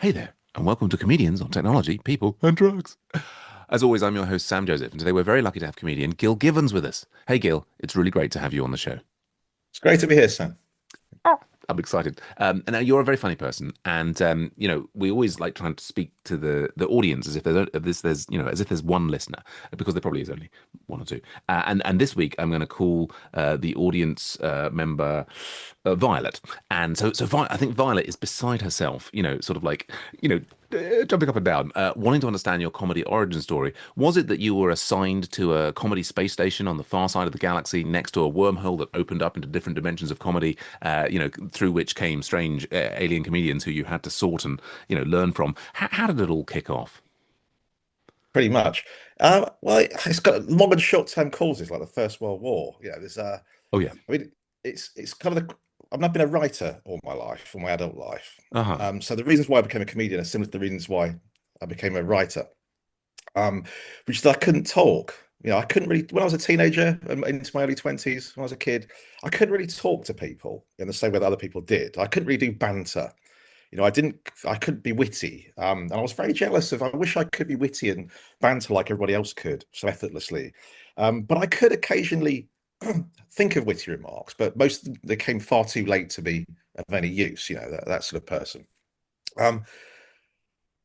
Hey there, and welcome to Comedians on Technology, People, and Drugs. As always, I'm your host, Sam Joseph, and today we're very lucky to have comedian Gil Givens with us. Hey, Gil, it's really great to have you on the show. It's great to be here, Sam. Oh, I'm excited. And now you're a very funny person, and we always like trying to speak to the audience as if as if there's one listener, because there probably is only one or two. And this week I'm going to call the audience member Violet, and I think Violet is beside herself, sort of like you know. Jumping up and down, wanting to understand your comedy origin story. Was it that you were assigned to a comedy space station on the far side of the galaxy next to a wormhole that opened up into different dimensions of comedy, through which came strange alien comedians who you had to sort and, learn from? How did it all kick off? Pretty much. Well, it's got long and short-term causes like the First World War. There's Oh, yeah. I mean, it's kind of the. I've not been a writer all my life, all my adult life. Uh-huh. So the reasons why I became a comedian are similar to the reasons why I became a writer. Um, which is that I couldn't talk. I couldn't really when I was a teenager and into my early 20s, when I was a kid, I couldn't really talk to people in the same way that other people did. I couldn't really do banter. I couldn't be witty. And I was very jealous I wish I could be witty and banter like everybody else could so effortlessly. But I could occasionally think of witty remarks, but most of them, they came far too late to be of any use, that sort of person. Um,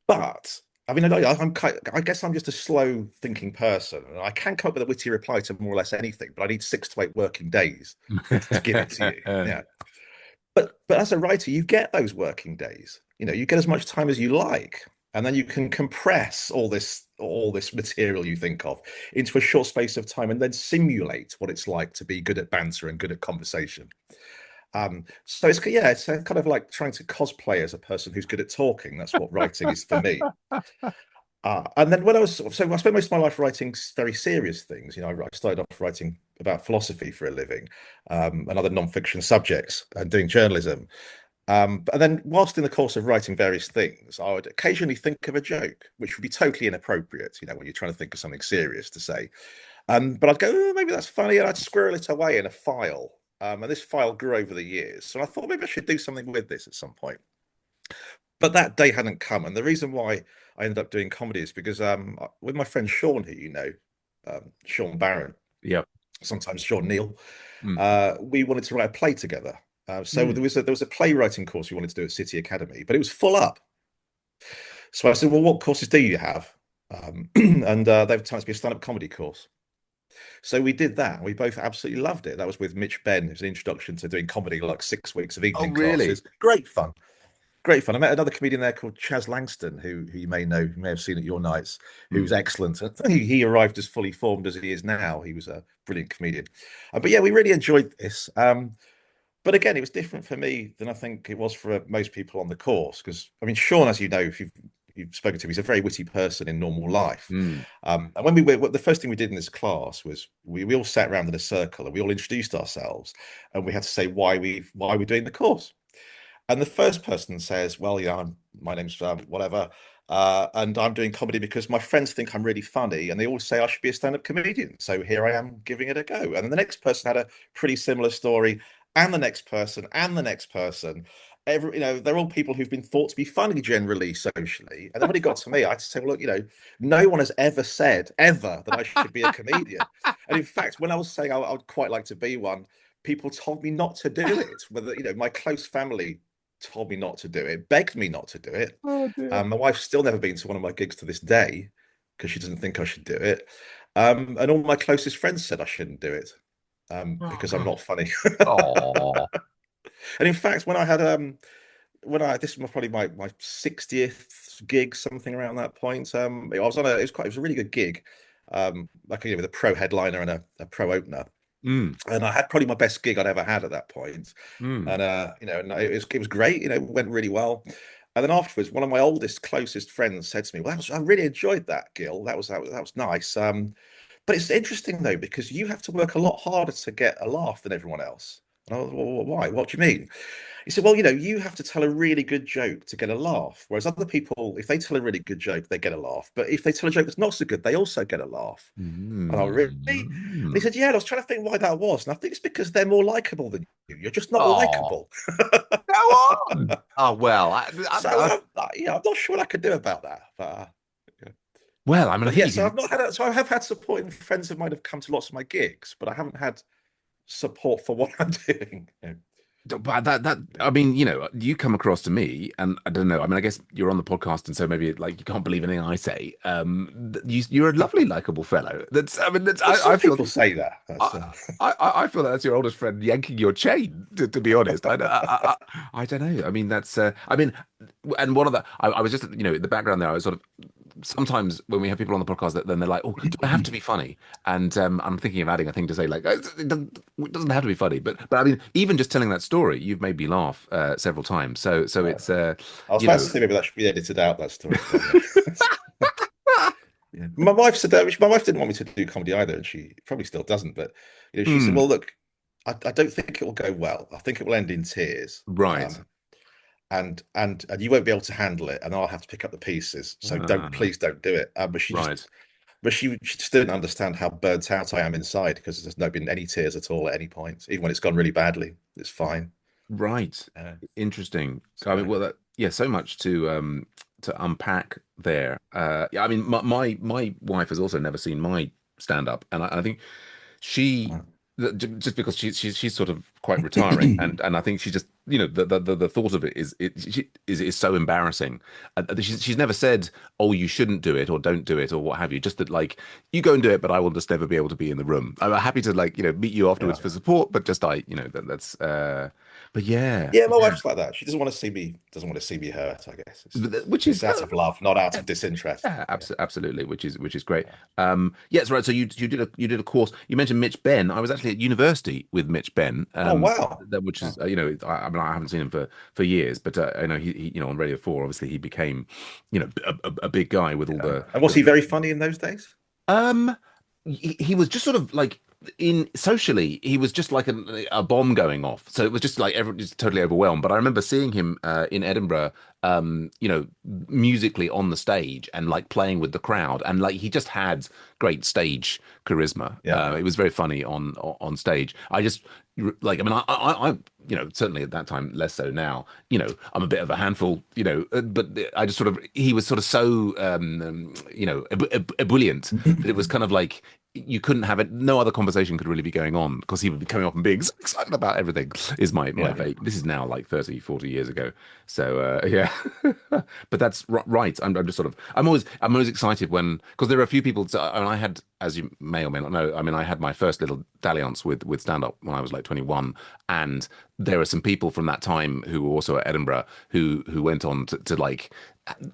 but I mean, I guess I'm just a slow thinking person. And I can come up with a witty reply to more or less anything, but I need 6 to 8 working days to give it to you. Yeah. But as a writer, you get those working days. You get as much time as you like, and then you can compress all this material you think of into a short space of time, and then simulate what it's like to be good at banter and good at conversation. So it's kind of like trying to cosplay as a person who's good at talking. That's what writing is for me. And then I spent most of my life writing very serious things. I started off writing about philosophy for a living, and other non-fiction subjects, and doing journalism. And then, whilst in the course of writing various things, I would occasionally think of a joke, which would be totally inappropriate, when you're trying to think of something serious to say. But I'd go, "Oh, maybe that's funny," and I'd squirrel it away in a file. And this file grew over the years. So I thought maybe I should do something with this at some point. But that day hadn't come. And the reason why I ended up doing comedy is because with my friend Sean, who Sean Barron, Yep. sometimes Sean Neal, Mm. we wanted to write a play together. So Mm. there was a playwriting course we wanted to do at City Academy, but it was full up. So I said, "Well, what courses do you have?" And they were telling us to be a stand-up comedy course. So we did that. We both absolutely loved it. That was with Mitch Ben. It was an introduction to doing comedy, like 6 weeks of Oh, evening really? classes. Great fun. Great fun. I met another comedian there called Chaz Langston, who you may know, you may have seen at your nights, who's Mm. excellent. I think he arrived as fully formed as he is now. He was a brilliant comedian. But yeah, we really enjoyed this. But again, it was different for me than I think it was for most people on the course. Because I mean, Sean, as you know, if you've spoken to him, he's a very witty person in normal life. Mm. And when we were, the first thing we did in this class was we all sat around in a circle and we all introduced ourselves, and we had to say why we're doing the course. And the first person says, "Well, my name's whatever, and I'm doing comedy because my friends think I'm really funny, and they all say I should be a stand-up comedian. So here I am giving it a go." And then the next person had a pretty similar story, and the next person, and the next person. They're all people who've been thought to be funny generally socially. And then when it got to me, I had to say, "Well, look, no one has ever said ever that I should be a comedian." And in fact, when I was saying I would quite like to be one, people told me not to do it. Whether my close family told me not to do it, begged me not to do it. Oh, dear. My wife's still never been to one of my gigs to this day because she doesn't think I should do it. And all my closest friends said I shouldn't do it because I'm not funny. Oh. And in fact, when I this was probably my 60th gig, something around that point. I was on it was a really good gig, like with a pro headliner and a pro opener. Mm. And I had probably my best gig I'd ever had at that point. Mm. And and it was great, it went really well. And then afterwards, one of my oldest, closest friends said to me, "Well, I really enjoyed that, Gil. That was nice. But it's interesting though, because you have to work a lot harder to get a laugh than everyone else." And I was, well, why? What do you mean? He said, well, you have to tell a really good joke to get a laugh. Whereas other people, if they tell a really good joke, they get a laugh. But if they tell a joke that's not so good, they also get a laugh. And I really? And he Mm. said, yeah, and I was trying to think why that was. And I think it's because they're more likable than you. You're just not Oh, likable. go on. Oh well, So I'm not sure what I could do about that. Yeah. well, I mean, I But think yeah, you so can. I've not had. So I have had support, and friends of mine have come to lots of my gigs, but I haven't had support for what I'm doing. But that I mean, you come across to me, and I don't know. I mean, I guess you're on the podcast, and so maybe like you can't believe anything I say. You're a lovely, likable fellow. That's I mean, Well, I some feel people say that. I, I feel that's your oldest friend yanking your chain. To be honest, I don't know. I mean, that's I mean, and one of the I was just in the background there. I was sort of sometimes when we have people on the podcast that then they're like, "Oh, do I have to be funny?" And I'm thinking of adding a thing to say like, it doesn't have to be funny." But I mean, even just telling that story, you've made me laugh several times. So Uh, it's I was you about to know. say maybe that should be edited out, that story. But yeah. Yeah. My wife said that my wife didn't want me to do comedy either, and she probably still doesn't. But she said, Mm, "Well, look, I don't think it will go well. I think it will end in tears, right. and you won't be able to handle it, and I'll have to pick up the pieces. So please don't do it." Right. But she just didn't understand how burnt out I am inside because there's not been any tears at all at any point, even when it's gone really badly. It's fine. Right. Uh, Interesting. I so mean, well, yeah, so much to unpack there. Yeah, I mean, my wife has also never seen my stand up, and I think she just because she's sort of quite retiring, and I think she just the thought of it is so embarrassing. She's never said, "Oh, you shouldn't do it," or "Don't do it," or what have you. Just that like you go and do it, but I will just never be able to be in the room. I'm happy to like meet you afterwards yeah. for support, but just that's but yeah, Yeah, my yeah, wife's like that. She doesn't want to see me hurt, I guess. which It's is out of love, not out yeah, of disinterest. yeah, Yeah. absolutely, which is great. Yes, right. So you did a course. You mentioned Mitch Ben. I was actually at university with Mitch Ben. Oh wow. Which is Oh, I mean I haven't seen him for years, but I know he on Radio 4 obviously he became a big guy with all yeah. the And was he very funny in those days? um, he was just sort of like in socially, he was just like a bomb going off. So it was just like everyone just totally overwhelmed. But I remember seeing him in Edinburgh, musically on the stage and like playing with the crowd, and like he just had great stage charisma. Yeah. It was very funny on stage. I just like, I mean, I certainly at that time less so now. I'm a bit of a handful, but I just sort of he was sort of so ebullient that it was kind of like you couldn't have it. No other conversation could really be going on because he would be coming up and being so excited about everything. Is my Yeah. vague. This is now like 30, 40 years ago. So yeah, but that's right. I'm just sort of I'm always excited when because there are a few people. So, I mean, I had, as you may or may not know, I mean, I had my first little dalliance with stand up when I was like 21, and there are some people from that time who were also at Edinburgh who went on to like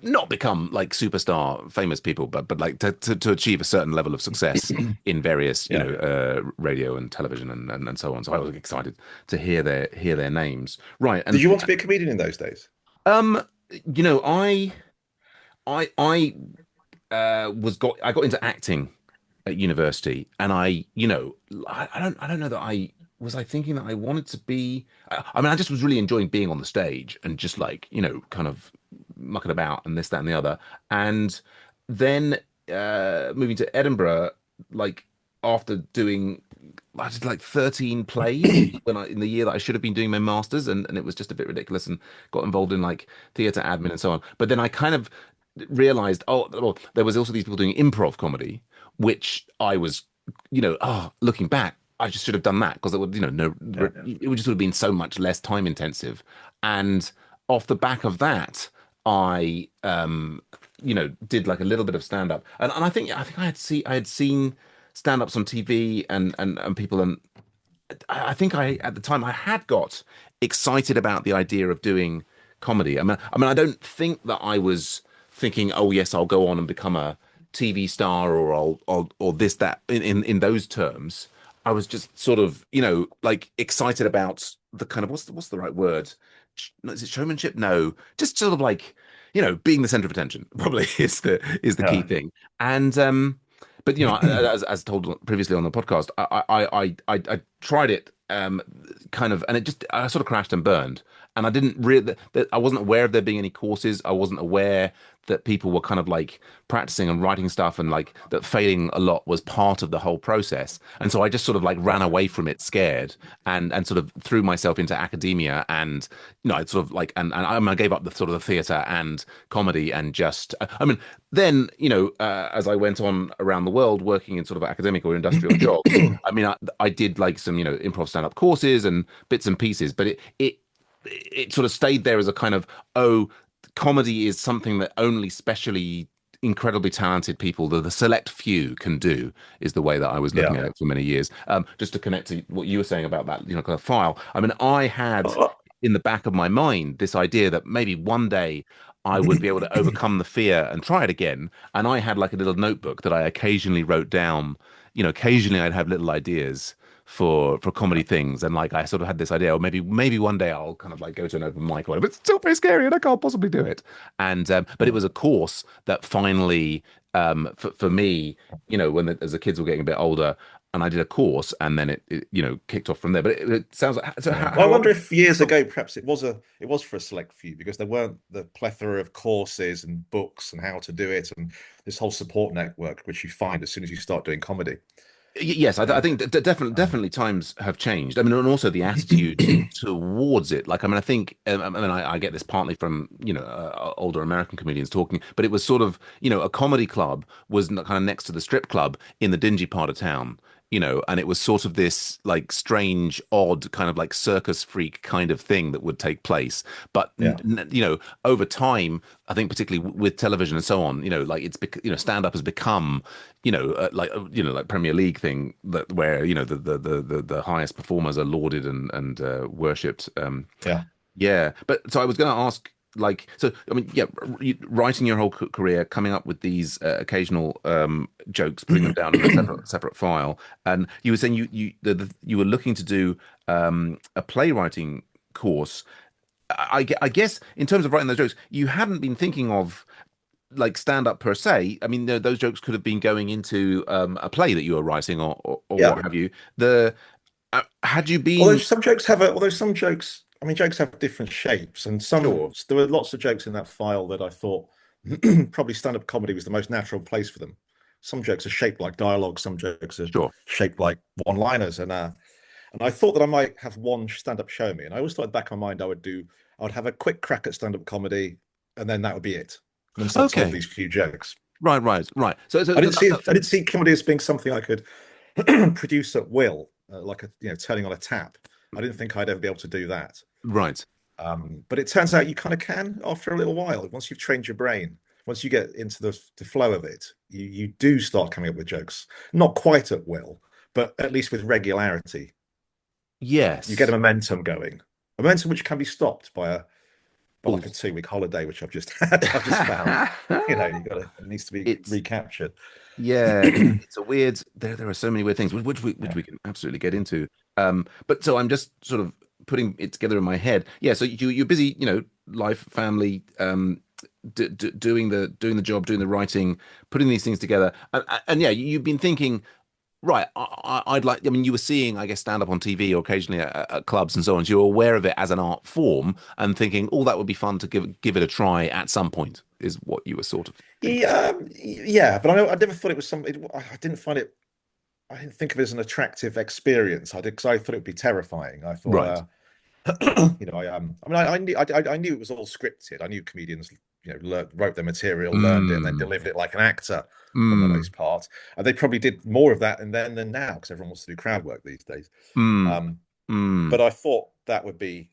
not become like superstar famous people, but like to achieve a certain level of success in various Yeah. radio and television and so on. So I was excited to hear their names. Right, Did and you want to be a comedian in those days? um, I got into acting at university, and I don't know that I thinking that I wanted to be. I mean, I just was really enjoying being on the stage and just like kind of mucking about and this, that, and the other. And then moving to Edinburgh, like after doing, I did like 13 plays in the year that I should have been doing my masters, and it was just a bit ridiculous, and got involved in like theatre admin and so on. But then I kind of realized, oh, well, there was also these people doing improv comedy, which I was, looking back, I just should have done that because it would, no, Yeah. it would just would have been so much less time intensive. And off the back of that, I, did like a little bit of stand up, and I think I had seen stand ups on TV and people, and I think at the time I had got excited about the idea of doing comedy. I mean, I don't think that I was thinking, oh yes, I'll go on and become a TV star, or or this that in those terms. I was just sort of like excited about the kind of what's the right word? Is it showmanship? No, just sort of like being the center of attention probably is the key Yeah. thing. And but as told previously on the podcast, I tried it um, kind of, and it just I sort of crashed and burned. And I didn't really, that I wasn't aware of there being any courses. I wasn't aware that people were kind of like practicing and writing stuff, and like that failing a lot was part of the whole process. And so I just sort of like ran Yeah. away from it, scared, and sort of threw myself into academia. And I sort of like, I gave up the sort of the theatre and comedy, and just, I mean, then as I went on around the world working in sort of academic or industrial jobs, I mean, I did like some improv stand-up courses and bits and pieces, but it sort of stayed there as a kind of, oh, comedy is something that only specially incredibly talented people, the select few, can do, is the way that I was looking Yeah. at it for many years. Just to connect to what you were saying about that, kind of file. I mean, I had in the back of my mind this idea that maybe one day I would be able to overcome the fear and try it again. And I had like a little notebook that I occasionally wrote down. Occasionally I'd have little ideas for comedy things, and like I sort of had this idea, or maybe one day I'll kind of like go to an open mic or whatever. But it's still very scary, and I can't possibly do it. And but it was a course that finally, for me, as the kids were getting a bit older, and I did a course, and then it kicked off from there. But it sounds like, so. Yeah. Well, I How wonder old? if years ago perhaps it was for a select few because there weren't the plethora of courses and books and how to do it and this whole support network which you find as soon as you start doing comedy. Yes, I Yeah. think definitely times have changed. I mean, and also the attitude towards it. Like, I mean, I think, I mean, I get this partly from older American comedians talking, but it was sort of a comedy club was kind of next to the strip club in the dingy part of town. And it was sort of this like strange, odd kind of like circus freak kind of thing that would take place. But Yeah. over time, I think particularly with television and so on, like stand up has become like Premier League thing, that where the highest performers are lauded and worshipped. Yeah. Yeah, but so I was going to ask, like, so I mean, yeah, writing your whole career, coming up with these occasional jokes, putting them down in a separate file, and you were saying you were looking to do a playwriting course. I guess in terms of writing those jokes, you hadn't been thinking of like stand up per se. I mean, those jokes could have been going into a play that you were writing, or Yeah. what have you. The Had you Although been some jokes have although some jokes, I mean, jokes have different shapes, and sure, there were lots of jokes in that file that I thought probably stand-up comedy was the most natural place for them. Some jokes are shaped like dialogue, some jokes are sure, shaped like one-liners, and I thought that I might have one stand-up show me, and I always thought back in my mind I would have a quick crack at stand-up comedy, and then that would be it. Once I'd told okay, these few jokes, right. So I didn't see comedy as being something I could produce at will, like turning on a tap. I didn't think I'd ever be able to do that. right. But it turns out you kind of can after a little while. Once you've trained your brain, once you get into the flow of it, you do start coming up with jokes. Not quite at will, but at least with regularity. You get a Yes. momentum going. A momentum which can be stopped by like a Balls. 2 week holiday, which I've just had. I've just found. You got to, it needs to be It's recaptured. Yeah, it's a weird. There are so many weird things which Yeah. we can absolutely get into. But so I'm just sort of putting it together in my head. Yeah, so you're busy, life, family, doing the job, doing the writing, putting these things together, and yeah, you've been thinking, right? I'd like. I mean, you were seeing, I guess, stand up on TV or occasionally at clubs and so on. So you were aware of it as an art form and thinking, oh, that would be fun to give it a try at some point. Is what you were sort of thinking. Yeah, but I never thought it was something. I didn't find it. I didn't think of it as an attractive experience. I did because I thought it would be terrifying. I thought, Right. I mean, I knew it was all scripted. I knew comedians, wrote their material, learned it, and then Mm. delivered it like an actor for the Mm. most part. And they probably did more of that and then than now because everyone wants to do crowd work these days. Mm. Um, Mm. but I thought that would be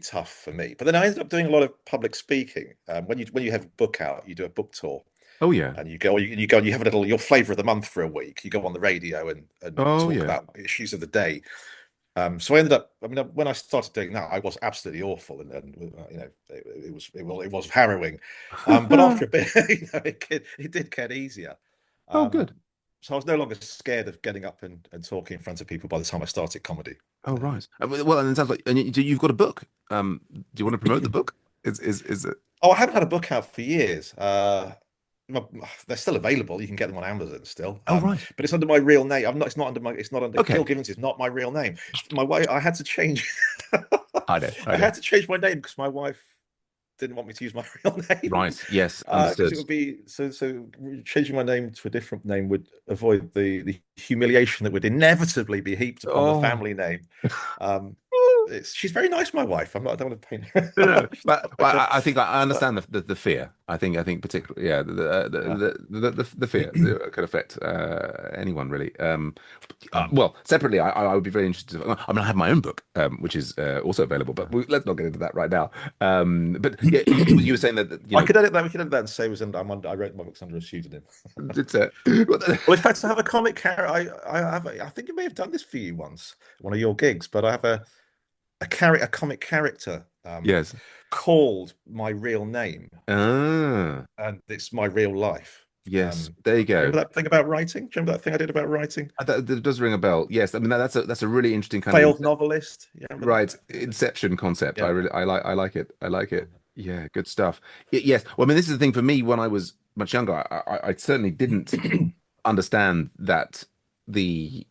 tough for me. But then I ended up doing a lot of public speaking. When you have a book out, you do a book tour, Oh yeah. and you go and you have a little your flavor of the month for a week. You go on the radio and Oh talk yeah. about issues of the day. So I ended up. I mean, when I started doing that, I was absolutely awful, and it was harrowing. But after a bit, it did get easier. Oh Um, good. so I was no longer scared of getting up and talking in front of people by the time I started comedy. Oh right. Well, and it sounds like, and you've got a book. Do you want to promote the book? Is it? Oh, I haven't had a book out for years. my, they're still available. You can get them on Amazon still. Oh, right. But it's under my real name. I'm not. It's not under my. It's not under Gil Okay. Givens. Is not my real name. My wife. I had to change. I know. I I know. had to change my name because my wife didn't want me to use my real name Right. Yes. because Understood. it would be so changing my name to a different name would avoid the humiliation that would inevitably be heaped upon the Oh. family name. Um, she's very nice, my wife. I don't want to paint No, no, no. her. She's not my But job. I think I But understand the fear. I think particularly, yeah, yeah. the fear that could affect anyone really. Mm. Well, separately, I would be very interested. I mean, I have my own book, which is also available, but let's not get into that right now. But yeah, you were saying that I could edit that. We could edit that and say was I wrote my books under a pseudonym. it's a Well, in fact, I have a comic character. I think I may have done this for you once, one of your gigs, but I have a comic character yes. called my real name, Ah, and it's my real life. yes. Do There you you go. remember that thing about writing? Do you remember that thing I did about writing? That does ring a bell. Yes, I mean that's a really interesting kind of Failed novelist. You remember right that? inception concept. Yeah. I like it. I like it. Yeah, good stuff. Yes. Well, I mean, this is the thing for me when I was much younger. I certainly didn't understand that the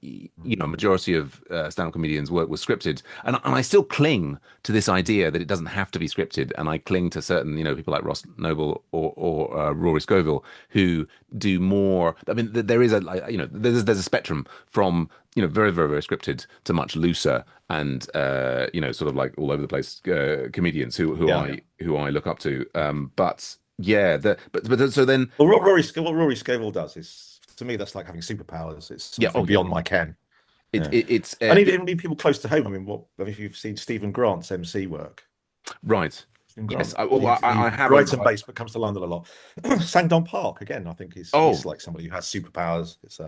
majority of stand-up comedians work was scripted, and I still cling to this idea that it doesn't have to be scripted, and I cling to certain people like Ross Noble or Rory Scovel who do more. I mean, there is a there's a spectrum from very very very scripted to much looser and sort of like all over the place comedians Yeah. who I look up to. But yeah, so then Well, what Rory Scovel does is, to me, that's like having superpowers. It's yeah, something oh yeah, beyond my ken. Yeah. it's I mean, people close to home. I mean, if you've seen Stephen Grant's MC work, right. Stephen Yes, Grant, well, I he's haven't. Brighton based, but comes to London a lot. Sangdon Park again. I think he's Oh, like somebody who has superpowers. It's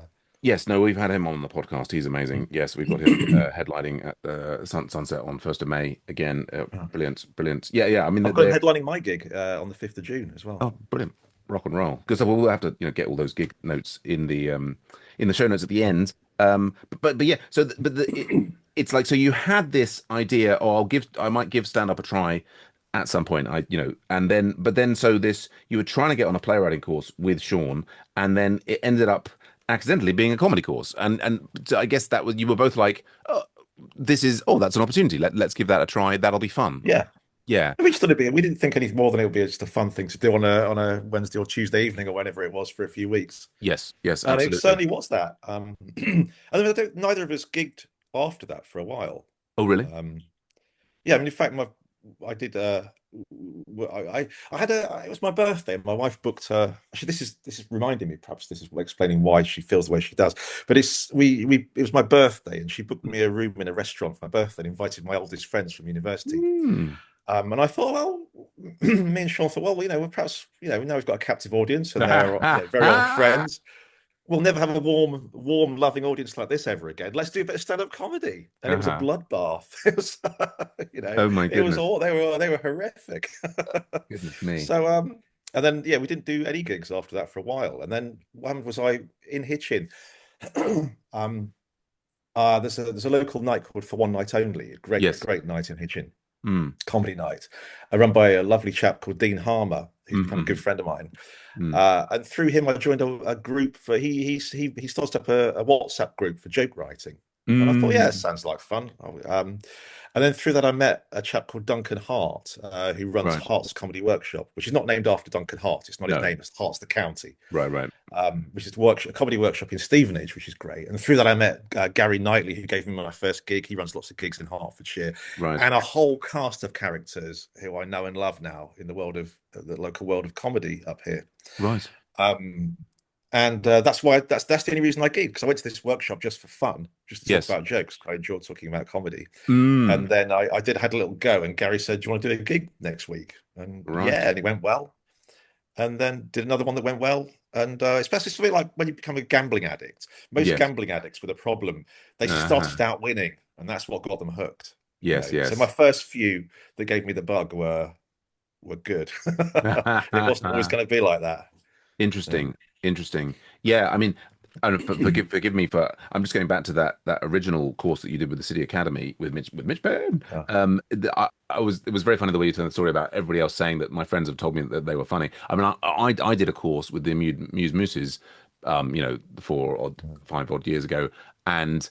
yes, no, we've had him on the podcast. He's amazing. Yes, we've got him headlining at Sunset on 1st of May again. Brilliant, brilliant. Yeah, yeah. I mean, I've got him they're headlining my gig on the 5th of June as well. oh, brilliant, rock and roll. Because we'll have to get all those gig notes in the show notes at the end. But yeah. So it's like so you had this idea. Oh, I might give stand up a try at some point. And then so this you were trying to get on a playwriting course with Sean, and then it ended up accidentally being a comedy course. And so I guess that was you were both like, oh, that's an opportunity. Let's give that a try. That'll be fun. Yeah. Yeah. We just thought we didn't think any more than it would be just a fun thing to do on a Wednesday or Tuesday evening or whenever it was for a few weeks. Yes. Yes. And it Absolutely. certainly was that. And then neither of us gigged after that for a while. Oh, really? Yeah, I mean, in fact, I did. I had it was my birthday. My wife booked her. Actually, this is reminding me. Perhaps this is explaining why she feels the way she does. But it was my birthday, and she booked me a room in a restaurant for my birthday, and invited my oldest friends from university. Hmm. And I thought, well, me and Sean thought, well, perhaps, we know we've got a captive audience and they're, very old friends. We'll never have a warm, loving audience like this ever again. Let's do a bit of stand-up comedy. And it was a Uh-huh. bloodbath. It was, Oh my it was goodness. all, they were horrific. Goodness me. So, and then, yeah, we didn't do any gigs after that for a while. And then one was I in Hitchin. um, there's a local night called For One Night Only, a Yes. great night in Hitchin, Mm. comedy night, run by a lovely chap called Dean Harmer, who's become a good Mm-hmm. friend of mine. Mm. And through him, I joined a group for he started up a WhatsApp group for joke writing, and I thought, yeah, it Mm. sounds like fun. And then through that, I met a chap called Duncan Hart, who runs Right. Hart's Comedy Workshop, which is not named after Duncan Hart. It's not his No. name. It's Hart's the county, Right. Right. which is a comedy workshop in Stevenage, which is great. And through that, I met Gary Knightley, who gave me my first gig. He runs lots of gigs in Hertfordshire, Right. and a whole cast of characters who I know and love now in the local world of comedy up here. Right. Um, and that's the only reason I gig, because I went to this workshop just for fun, just to talk Yes. about jokes. I enjoyed talking about comedy. Mm. And then I had a little go, and Gary said, "Do you want to do a gig next week?" And Right. yeah, and it went well. And then did another one that went well. And especially something like when you become a gambling addict. Most Yes. gambling addicts with a problem, they Uh-huh. started out winning, and that's what got them hooked. Yes. So my Yes. first few that gave me the bug were good. It wasn't always going to be like that. Yeah. Interesting. Interesting. Yeah. I mean, And forgive me for I'm just going back to that original course that you did with the City Academy with Mitch Baird. Yeah. I was it was very funny the way you told the story about everybody else saying that my friends have told me that they were funny. I mean, I did a course with the Muse Mooses, 5 odd years ago, and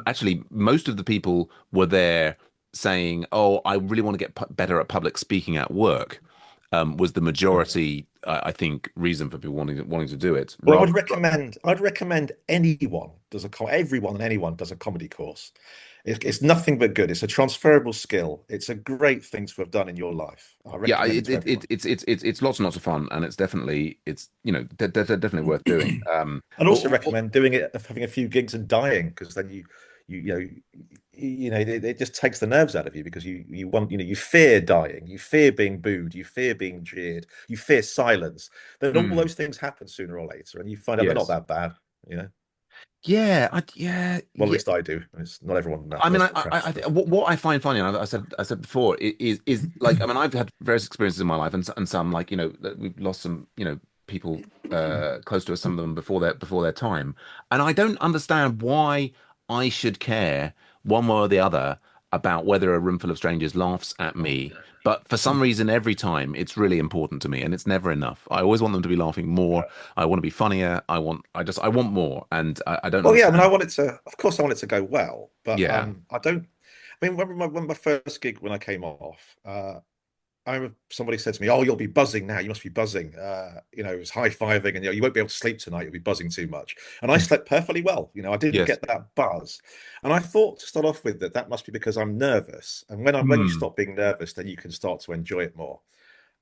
actually most of the people were there saying, "Oh, I really want to get better at public speaking at work." Was the majority, I think, reason for people wanting to do it. Well, Rather, I'd recommend anyone does everyone and anyone does a comedy course. It's nothing but good. It's a transferable skill. It's a great thing to have done in your life. I yeah, recommend it to everyone. it's lots and lots of fun, and it's definitely worth doing. I'd also recommend doing it, having a few gigs and dying, because then it just takes the nerves out of you, because you want, you fear dying, you fear being booed, you fear being jeered, you fear silence. Then all Mm, those things happen sooner or later, and you find out they're not yes, that bad. You know, yeah. well, at least I do. It's not everyone I mean, does perhaps, but what I find funny, and I said before, is like, I mean, I've had various experiences in my life, and some like, that we've lost some, people close to us, some of them before their time, and I don't understand why I should care one way or the other about whether a room full of strangers laughs at me. But for some reason, every time it's really important to me, and it's never enough. I always want them to be laughing more. I want to be funnier. I want more, and I don't well, yeah. I mean, understand. of course, I want it to go well, but Yeah. I don't. I mean, when my first gig when I came off, I remember somebody said to me, "Oh, you'll be buzzing now. You must be buzzing." It was high fiving, and you won't be able to sleep tonight. You'll be buzzing too much. And I slept perfectly well. I didn't Yes. get that buzz, and I thought to start off with that must be because I'm nervous. And when you Hmm. stop being nervous, then you can start to enjoy it more.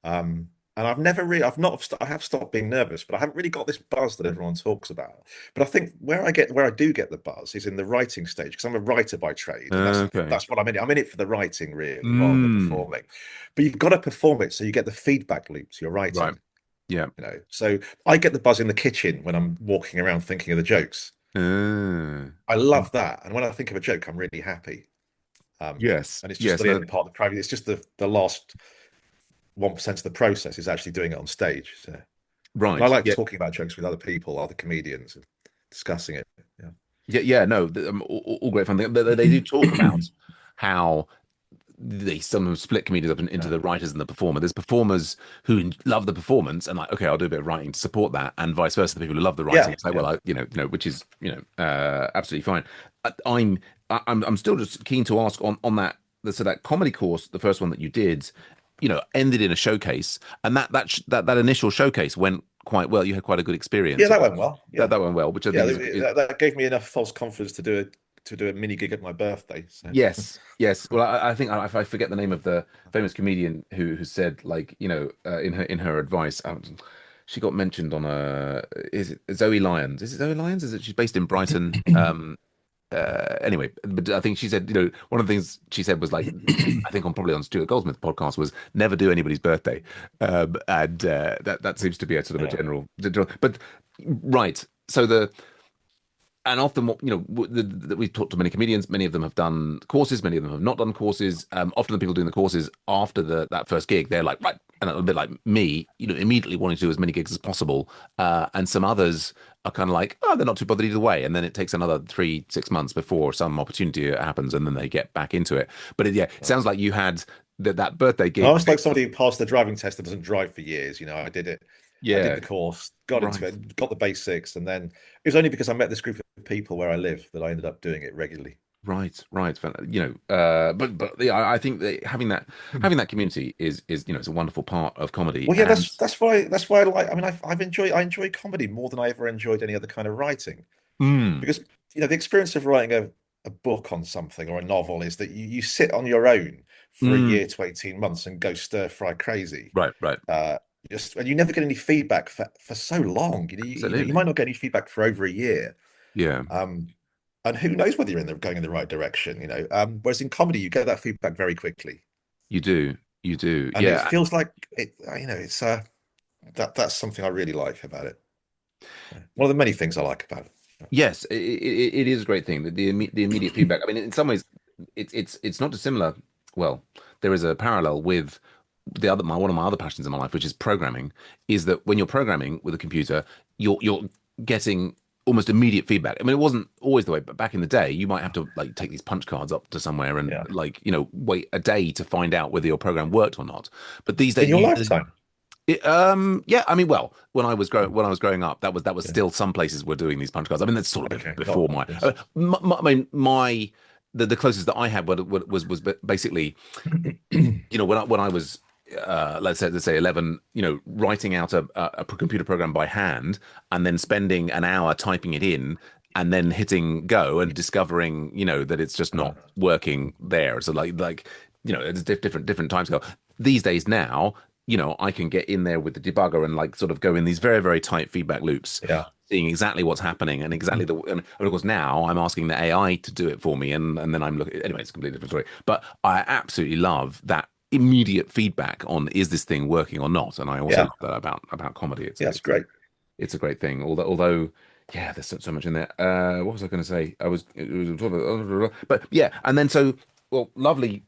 Um, and I've never really, I've not, I have stopped being nervous, but I haven't really got this buzz that everyone talks about. But I think where I do get the buzz is in the writing stage, because I'm a writer by trade, and Okay. that's what I'm in. I'm in it for the writing really, rather than the Mm. performing. But you've got to perform it so you get the feedback loop to your Right. writing. Yeah. So I get the buzz in the kitchen when I'm walking around thinking of the jokes. Uh, I love that, and when I think of a joke, I'm really happy. yes. And it's just Yes. the No. end part of the private. It's just the last 1% of the process is actually doing it on stage. So. And I Right. like Yeah. talking about jokes with other people, other comedians, and discussing it. Yeah. Yeah. Yeah. No. All great fun. They do talk about how they sometimes split comedians up into Yeah. the writers and the performer. There's performers who love the performance and like, okay, I'll do a bit of writing to support that, and vice versa. The people who love the writing, Yeah. it's like, Yeah. well, which is absolutely fine. I, I'm I'm still just keen to ask on that. So that comedy course, the first one that you did, ended in a showcase, and that initial showcase went quite well. You had quite a good Yeah, experience. that went well. That Yeah. that went well, which I Yeah. think is That gave me enough false confidence to do a mini gig at my birthday. So yes, yes. Well, I think if I forget the name of the famous comedian who said like in her advice, she got mentioned on a is it Zoe Lyons? Is it Zoe Lyons? Is it she's based in Brighton? Anyway, but I think she said one of the things she said was like I think probably on Stuart Goldsmith's podcast was never do anybody's birthday, and that seems to be a sort of a yeah. general. But right, so the and often what we've talked to many comedians, many of them have done courses, many of them have not done courses. Often the people doing the courses after that first gig, they're like right, and a bit like me, immediately wanting to do as many gigs as possible. And some others are kind of like, oh, they're not too bothered either way, and then it takes another 3 6 months before some opportunity happens, and then they get back into it. But yeah, it sounds like you had that birthday I gig. was like somebody who passed the driving test that doesn't drive for years. I did Yeah, the course, got into right. it, got the basics, and then it was only because I met this group of people where I live that I ended up doing it regularly. Right, right. But yeah, I think that having that community is it's a wonderful part of comedy. Well, yeah, And that's why I like. I mean, I enjoy comedy more than I ever enjoyed any other kind of writing, mm, because the experience of writing a book on something or a novel is that you sit on your own for a mm, year to 18 months and go stir fry crazy. right, right, Uh, and you never get any feedback for so long. You absolutely. might not get any feedback for over a year. Yeah, Um, and who knows whether going in the right direction, whereas in comedy you get that feedback very quickly, you do. and it Yeah, feels like it's that's something I really like about it. One of the many things I like about it. yes, it is a great thing that the immediate feedback. I mean, in some ways, it's not dissimilar. Well, there is a parallel with one of my other passions in my life, which is programming. Is that when you're programming with a computer, you're getting almost immediate feedback. I mean, it wasn't always the way, but back in the day, you might have to like take these punch cards up to somewhere and Yeah. like, wait a day to find out whether your program worked or not. But these In days, your lifetime. yeah, I mean, well, when I was growing up, that was Yeah. still some places were doing these punch cards. I mean, that's sort of Okay. before Not my, yes. I mean, the closest that I had was basically when I was let's say 11, writing out a computer program by hand and then spending an hour typing it in and then hitting go and discovering that it's just not working there. So it's different time scale. These days now, I can get in there with the debugger and like sort of go in these very, very tight feedback loops, Yeah. seeing exactly what's happening and exactly and of course now I'm asking the AI to do it for me, and then I'm looking. Anyway, it's a completely different story. But I absolutely love that immediate feedback on is this thing working or not, and I also Yeah. love that about comedy. It's Yeah. It's great. it's a great thing. Although yeah, there's so much in there. What was I going to say? It was but yeah, and then so. Well, lovely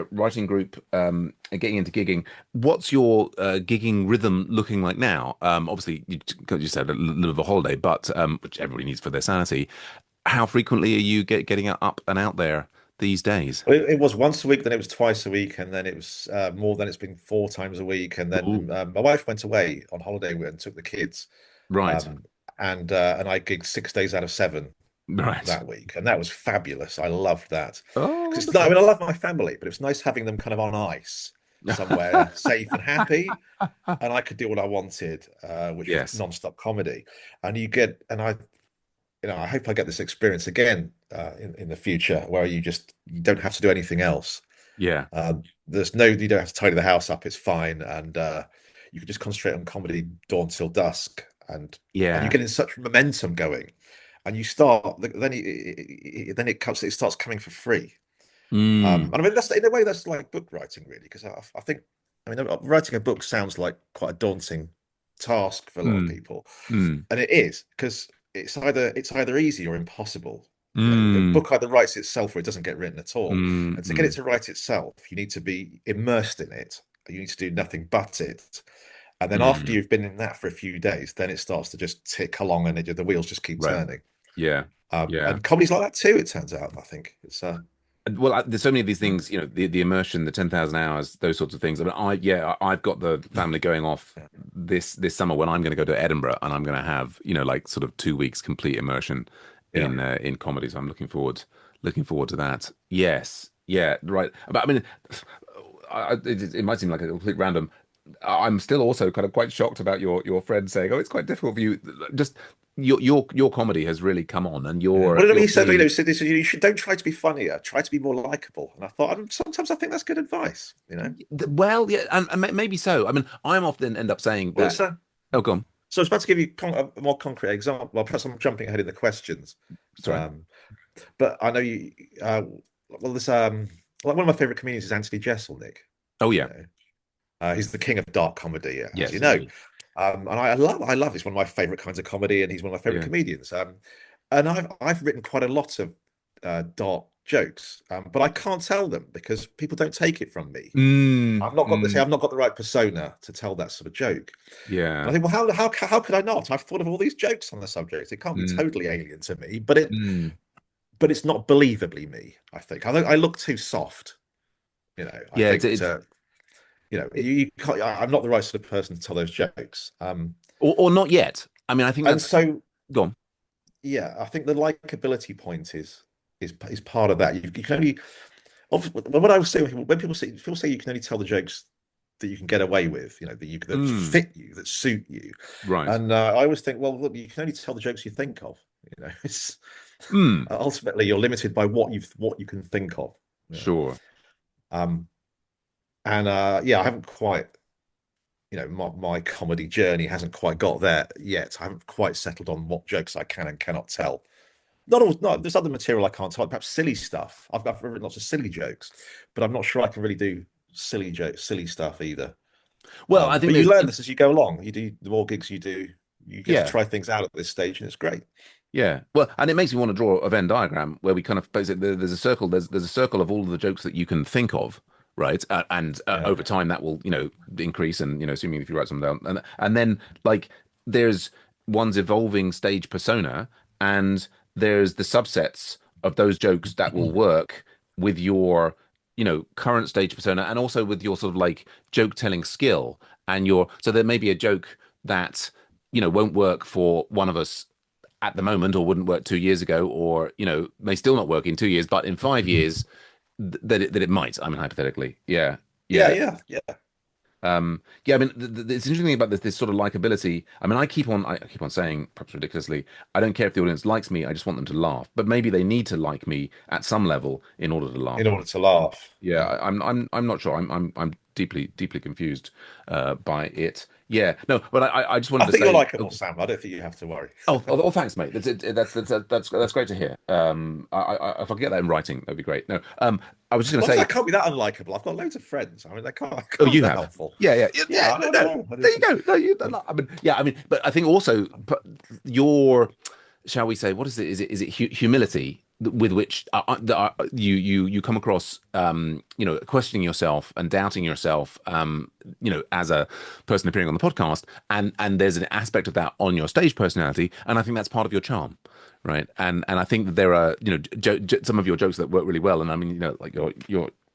writing group and getting into gigging. What's your gigging rhythm looking like now? Obviously, you said a little bit of a holiday, but which everybody needs for their sanity. How frequently are you getting up and out there these days? Well, it was once a week, then it was twice a week, and then it was more. Then it's been 4 times a week, and then Ooh, my wife went away on holiday and took the kids, right, um, and I gigged 6 days out of 7 right. that week, and that was fabulous. I loved that Oh, because I wonderful. mean, I love my family, but it was nice having them kind of on ice somewhere safe and happy, and I could do what I wanted, which was Yes. non-stop comedy. And you get, and I hope I get this experience again in the future where you don't have to do anything else. Yeah. You don't have to tidy the house up. It's fine, and you can just concentrate on comedy dawn till dusk, and you Yeah. get in such momentum going, and you start then it starts coming for free. Mm. And I mean that's in a way that's like book writing really, because I think I mean writing a book sounds like quite a daunting task for a lot of Mm. people, Mm. and it is because it's either easy or impossible. A Mm. book either writes itself or it doesn't get written at all. Mm. And to get it Mm. to write itself, you need to be immersed in it. You need to do nothing but it. And then after Mm. you've been in that for a few days, then it starts to just tick along and the wheels just keep Right. turning. Yeah. Yeah. And comedy's like that too, it turns out. I think it's Well, there's so many of these things, the immersion, the 10,000 hours, those sorts of things. I mean, I've got the family going off this summer when I'm going to go to Edinburgh and I'm going to have, like sort of 2 weeks complete immersion yeah. in comedy. So I'm looking forward to that. Yes. Yeah. Right. But I mean, it might seem like a complete random. I'm still also kind of quite shocked about your friend saying, "Oh, it's quite difficult for you." Just your comedy has really come on, and Yeah. you're Well, you're he said, clearly. he said, you should don't try to be funnier, try to be more likable. And I thought, sometimes I think that's good advice. Well, yeah, and maybe so. I mean, I'm often end up saying Well, that. Oh, go on. so I was about to give you a more concrete example. Well, perhaps I'm jumping ahead in the questions. Sorry. Um, but I know you. Well, this like one of my favorite comedians is Anthony Jeselnik. Oh, You yeah. know, he's the king of dark comedy, as you Yes, know. indeed. And I love. He's one of my favorite kinds of comedy, and he's one of my favorite Yeah. comedians. And I've written quite a lot of dark jokes, but I can't tell them because people don't take it from me. Mm, I've not got this. mm, I've not got the right persona to tell that sort of joke. And I yeah. think, well, how could I not? I've thought of all these jokes on the subject. It can't be Mm, totally alien to me, but mm. it's not believably me. I look too soft. I Yeah. think you can't, I'm not the right sort of person to tell those jokes. Or not yet. I mean, I think And that's so go on. yeah, I think the likability point is part of that. You can only what I was saying when people say you can only tell the jokes that you can get away with, that Mm, fit you, that suit you. right. And I always think, well, look, you can only tell the jokes you think of. It's Mm, ultimately you're limited by what you can think of. Yeah. sure. Um, and yeah, I haven't quite, my comedy journey hasn't quite got there yet. I haven't quite settled on what jokes I can and cannot tell. Not all, no, there's other material I can't tell, perhaps silly stuff. I've written lots of silly jokes, but I'm not sure I can really do silly stuff either. Well, I think But you there's learn this as you go along. You do the more gigs you do, you get to yeah. try things out at this stage, and it's great. Yeah. Well, and it makes me want to draw a Venn diagram where we kind of basically there's a circle. There's a circle of all of the jokes that you can think of, right? And Yeah, over time that will increase, and assuming if you write some down, and then like there's one's evolving stage persona, and there's the subsets of those jokes that will work with your, current stage persona, and also with your sort of like joke telling skill and your. So there may be a joke that won't work for one of us at the moment, or wouldn't work 2 years ago, or may still not work in 2 years, but in 5 years that it might. I mean, hypothetically, yeah, Yeah, yeah. yeah, yeah. Yeah, I mean, it's interesting about this sort of likability. I mean, I keep on saying, perhaps ridiculously, I don't care if the audience likes me. I just want them to laugh. But maybe they need to like me at some level in order to laugh. In order to laugh. Yeah, Yeah. I'm not sure. I'm deeply confused by it. Yeah, no, but I just wanted I to think you're say. likable, Sam. I don't think you have to worry. Thanks, mate. That's great to hear. If I could get that in writing, that'd be great. No, I was just going to Well, I say. can't be that unlikable. I've got loads of friends. I mean, they can't, I Oh, can't be you that have. helpful. Yeah, yeah, yeah, Yeah, yeah. I don't No, know. there you go. No, I mean, yeah, I mean, but I think also your, shall we say, what is it? Is it humility with which you come across, questioning yourself and doubting yourself, as a person appearing on the podcast, and there's an aspect of that on your stage personality, and I think that's part of your charm. Right. And I think that there are, some of your jokes that work really well. And I mean, like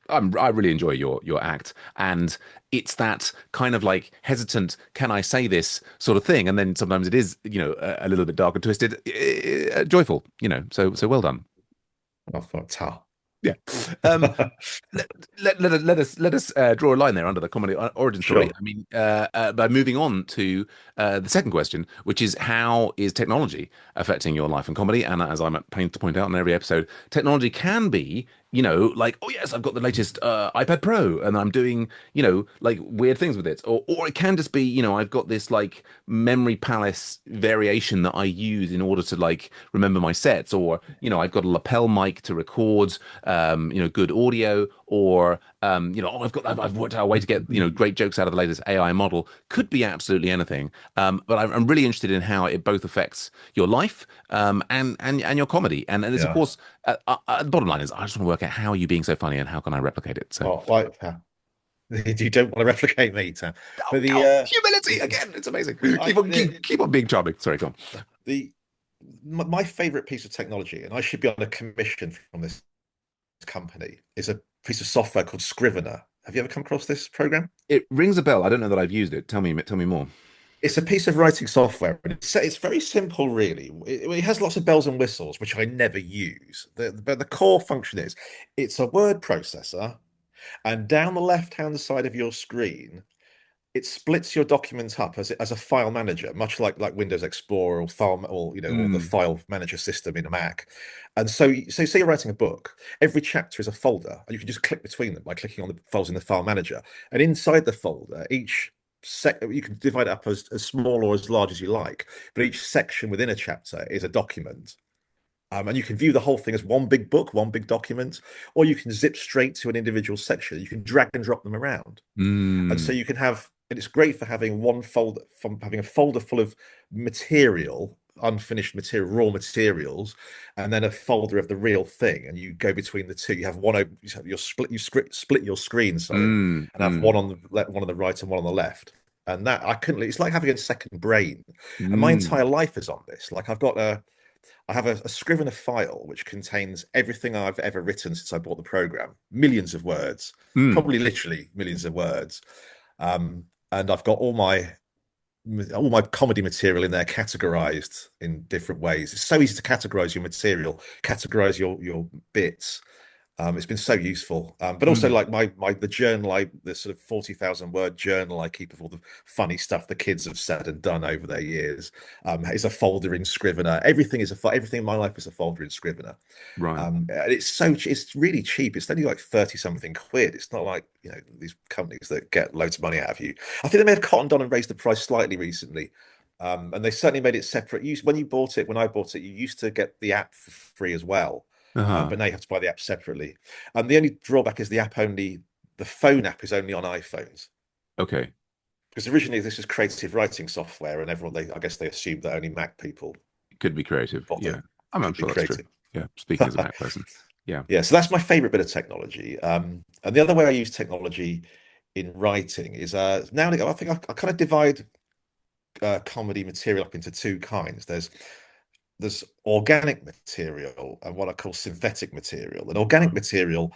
I really enjoy your act, and it's that kind of like hesitant, can I say this sort of thing, and then sometimes it is, a little bit dark and twisted, joyful, so well done. I thought, ta. Yeah. Um, let, let us draw a line there under the comedy origin story. Sure. I mean, by moving on to the second question, which is how is technology affecting your life and comedy? And as I'm at pains to point out in every episode, technology can be, like, oh yes, I've got the latest iPad Pro and I'm doing, like weird things with it, or it can just be, I've got this like memory palace variation that I use in order to like remember my sets, or I've got a lapel mic to record good audio, or I've worked out a way to get great jokes out of the latest AI model. Could be absolutely anything. But I'm really interested in how it both affects your life, and your comedy. And it's of Yeah. course, the bottom line is I just want to work out how are you being so funny and how can I replicate it. So Well, like, you don't want to replicate me, Sam. oh, But humility the, again. It's amazing. I, Keep on being charming. Sorry, go on. the my favorite piece of technology, and I should be on a commission from this company, is a piece of software called Scrivener. Have you ever come across this program? It rings a bell. I don't know that I've used it. Tell me more. It's a piece of writing software, and it's very simple, really. It has lots of bells and whistles, which I never use. But the core function is it's a word processor, and down the left-hand side of your screen, it splits your documents up as a file manager, much like Windows Explorer or file or the Mm, file manager system in a Mac. And so say you're writing a book, every chapter is a folder, and you can just click between them by clicking on the files in the file manager. And inside the folder, each you can divide it up as small or as large as you like, but each section within a chapter is a document. And you can view the whole thing as one big book, one big document, or you can zip straight to an individual section. You can drag and drop them around. And so mm, you can have, and it's great for having one folder, from having a folder full of material, unfinished material, raw materials, and then a folder of the real thing. And you go between the two. You have one, split your screen, sorry, mm, and have mm, one on the right and one on the left. And that I couldn't, it's like having a second brain. And my mm, entire life is on this. Like I have a Scrivener file which contains everything I've ever written since I bought the program, millions of words, mm, probably literally millions of words. And I've got all my comedy material in there categorized in different ways. It's so easy to categorize your material, categorize your bits. It's been so useful. But also mm, like the journal, the sort of 40,000 word journal I keep of all the funny stuff the kids have said and done over their years, is a folder in Scrivener. Everything in my life is a folder in Scrivener. right. And it's really cheap. It's only like 30 something quid. It's not like, these companies that get loads of money out of you. I think they may have cottoned on and raised the price slightly recently. And they certainly made it separate. When I bought it, you used to get the app for free as well. Uh-huh. But now you have to buy the app separately. And the only drawback is the phone app is only on iPhones. Okay. Because originally this is creative writing software, and I guess they assumed that only Mac people Could be creative. bother Yeah. I'm could be sure that's true. creative. Yeah. Speaking as a Mac person. Yeah. Yeah, so that's my favorite bit of technology. And the other way I use technology in writing is now I think I kind of divide comedy material up into two kinds. There's there's organic material and what I call synthetic material. And organic material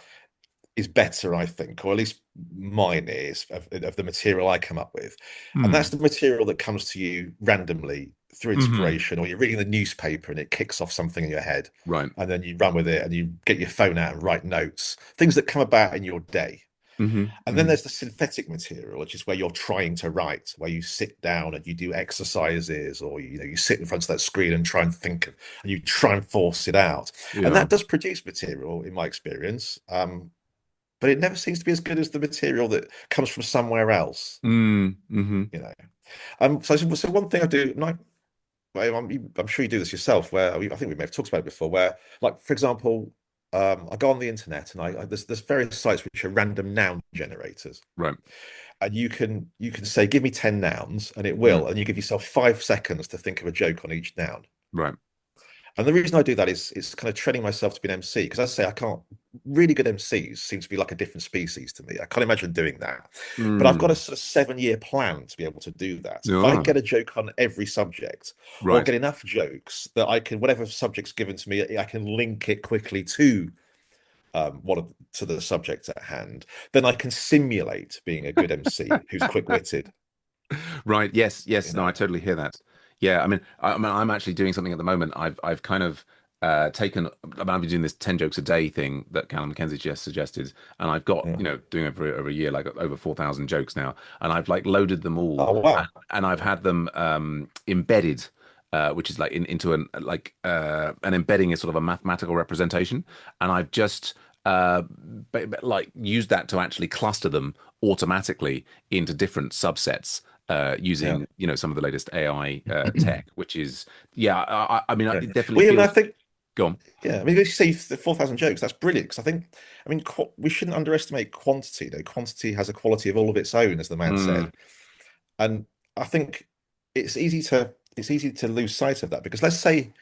is better, I think, or at least mine is of the material I come up with. And that's Mm. the material that comes to you randomly through Hmm. inspiration, or you're reading the newspaper and it kicks off something in your head, Right. and then you run with it and you get your phone out and write notes, things that come about in your day. Hmm. And then Hmm. there's the synthetic material, which is where you're trying to write, where you sit down and you do exercises, or you sit in front of that screen and try and think, and you try and force it out. And Yeah. that does produce material, in my experience. But it never seems to be as good as the material that comes from somewhere else, Mm. Hmm. you know. So one thing I do, and I'm sure you do this yourself, where I think we may have talked about it before, where, like, for example, I go on the internet and there's various sites which are random noun generators, Right. and you can say, give me 10 nouns, and it Mm. will, and you give yourself 5 seconds to think of a joke on each noun. Right. And the reason I do that is it's kind of training myself to be an MC, because as I say, I can't really good MCs seem to be like a different species to me. I can't imagine doing that. But I've got a Mm. sort of 7 year plan to be able to do that. If I Yeah. get a joke on every subject, or Right. get enough jokes that I can, whatever subject's given to me, I can link it quickly to to the subject at hand, then I can simulate being a good MC who's quick-witted, Right. Yes. you Yes. No, I know. totally hear that. Yeah. I mean, I'm actually doing something at the moment. I've kind of taken. I've been doing this 10 jokes a day thing that Callum Mackenzie just suggested, and I've got Yeah. doing it for over a year, like over 4,000 jokes now, and I've like loaded them all, Oh wow. and I've had them embedded. Which is like into an embedding is sort of a mathematical representation, and I've just like used that to actually cluster them automatically into different subsets Yeah. using some of the latest AI tech, which is yeah. I mean, Yeah. it definitely Well, yeah, I mean, I feels. think, Go on. yeah, I mean, you say the 4,000 jokes, that's brilliant. Because I mean, we shouldn't underestimate quantity, though. Quantity has a quality of all of its own, as the man Mm, said. And I think it's easy to lose sight of that, because let's say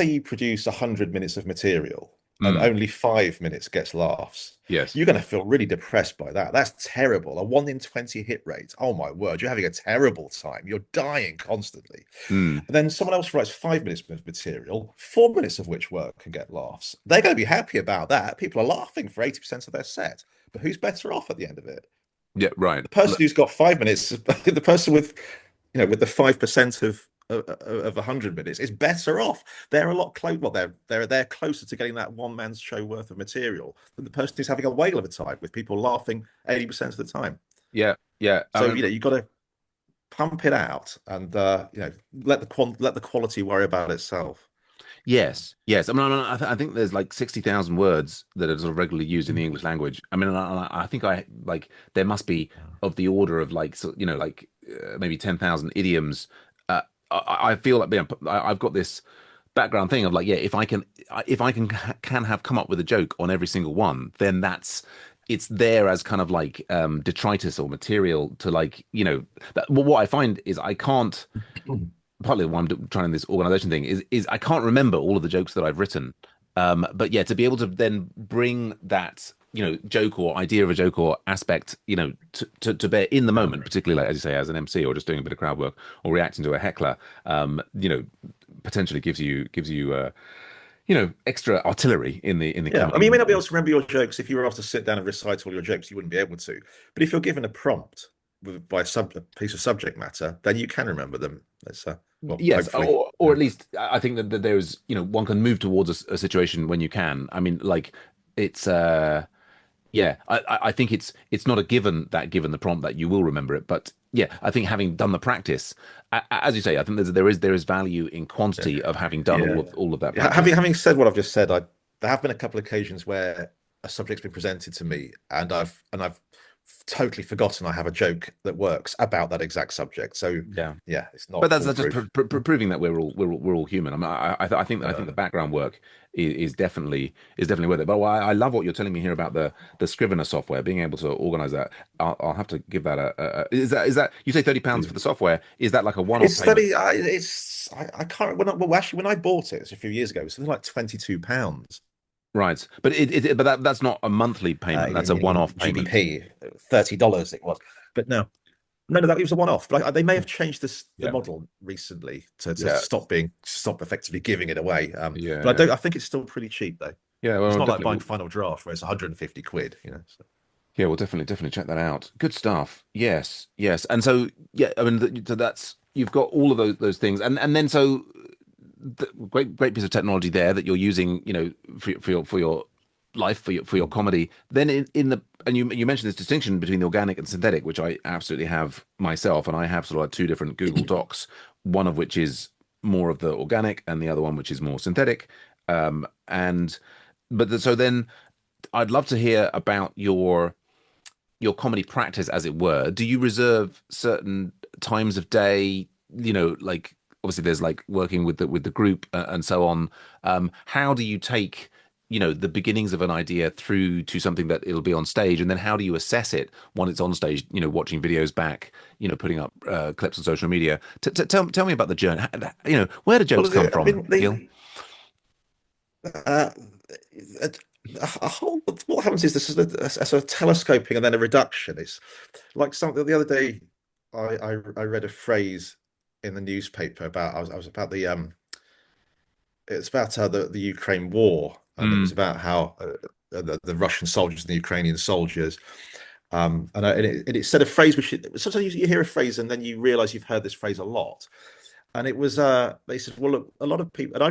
you produce 100 minutes of material and mm, only 5 minutes gets laughs. yes. You're going to feel really depressed by that. That's terrible. A 1 in 20 hit rate. Oh my word, you're having a terrible time. You're dying constantly. Mm, And then someone else writes 5 minutes of material, 4 minutes of which work and get laughs. They're going to be happy about that. People are laughing for 80% of their set. But who's better off at the end of it? yeah. Right. The person who's got 5 minutes, the person with the 5% of 100 minutes is better off. They're a lot close. Well, they're closer to getting that one man's show worth of material than the person who's having a whale of a time with people laughing 80% of the time. Yeah. Yeah. So you've got to pump it out, and let the quality worry about itself. Yes, yes. I think there's like 60,000 words that are sort of regularly used in the English language. I mean, I think I like there must be of the order of like like maybe 10,000 idioms. I feel like I've got this background thing of like, yeah, if I can have come up with a joke on every single one, then it's there as kind of like detritus or material to like well, what I find is I can't partly why I'm trying this organization thing is I can't remember all of the jokes that I've written. But yeah, to be able to then bring that joke or idea of a joke or aspect to bear in the moment, particularly like as you say as an MC or just doing a bit of crowd work or reacting to a heckler, potentially gives you extra artillery in the Yeah, I comedy mean, you may not be able industry. to remember your jokes. If you were asked to sit down and recite all your jokes, you wouldn't be able to. But if you're given a prompt a piece of subject matter, then you can remember them. That's well, Yes, hopefully. or Yeah. at least I think that there's one can move towards a situation when you can. I mean, like it's yeah, I think it's not a given that given the prompt that you will remember it, but yeah, I think having done the practice, as you say, I think there is value in quantity of having done all Yeah. of that Yeah, Having practice. having said what I've just said, there have been a couple of occasions where a subject's been presented to me, and I've totally forgotten I have a joke that works about that exact subject. So Yeah. yeah, it's But not that's just foolproof. proving that we're all human. I mean, I think the background work is definitely worth it. But I love what you're telling me here about the Scrivener software, being able to organize that. I'll have to give that is that you say £30 for the software? Is that like a one-off It's payment? 30. I can't. Well, actually, when I bought it, it's a few years ago, it was something like £22 Right, but that's not a monthly payment. That's a in one-off payment. GBP. $30 it was, but no. No, no, that was a one-off. But they may have changed the Yeah. model recently to Yeah. stop effectively giving it away. But I Yeah. don't. I think it's still pretty cheap though. Yeah. It's Well, not like definitely. buying Final Draft where it's 150 quid. So. Yeah, we'll definitely check that out. Good stuff. Yes, yes. And so, yeah, I mean, so that's you've got all of those things, and then so great piece of technology there that you're using, for your life for your Mm. comedy. Then in the and you mentioned this distinction between the organic and synthetic, which I absolutely have myself, and I have sort of like two different Google Docs, one of which is more of the organic, and the other one which is more synthetic. And so then I'd love to hear about your comedy practice, as it were. Do you reserve certain times of day? Like obviously there's like working with the group and so on. How do you take the beginnings of an idea through to something that it'll be on stage, and then how do you assess it when it's on stage? Watching videos back, putting up clips on social media. Tell me about the journey. Where do jokes Well, come I from, mean, Gil? uh, a, a whole what happens is this is a sort of telescoping and then a reduction. It's like something the other day. I read a phrase in the newspaper about I was about it's about the Ukraine war, and it was Mm. about how the Russian soldiers and the Ukrainian soldiers. And it said a phrase which sometimes you hear a phrase and then you realize you've heard this phrase a lot. And it was they said, well, look, a lot of people, and I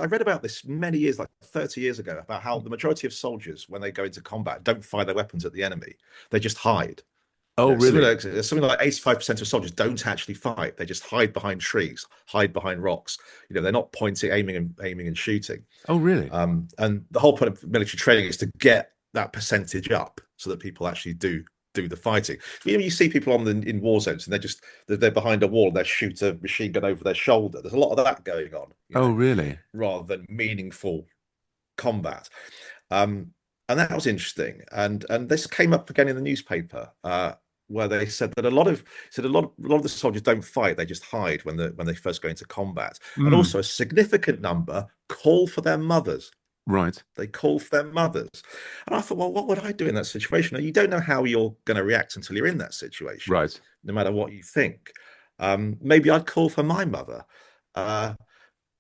read about this many years, like 30 years ago, about how the majority of soldiers, when they go into combat, don't fire their weapons at the enemy; they just hide. Oh, really? Something like 85% of soldiers don't actually fight; they just hide behind trees, hide behind rocks. They're not pointing, aiming and shooting. Oh, really? And the whole point of military training is to get that percentage up so that people actually do the fighting. You see people in war zones and they're behind a wall, they shoot a machine gun over their shoulder. There's a lot of that going on, Oh, really? rather than meaningful combat. Um, and that was interesting. And this came up again in the newspaper, where they said that a lot of the soldiers don't fight; they just hide when they first go into combat. And Mm. also, a significant number call for their mothers. Right. They call for their mothers. And I thought, well, what would I do in that situation? You don't know how you're going to react until you're in that situation, Right. no matter what you think. Maybe I'd call for my mother. Uh,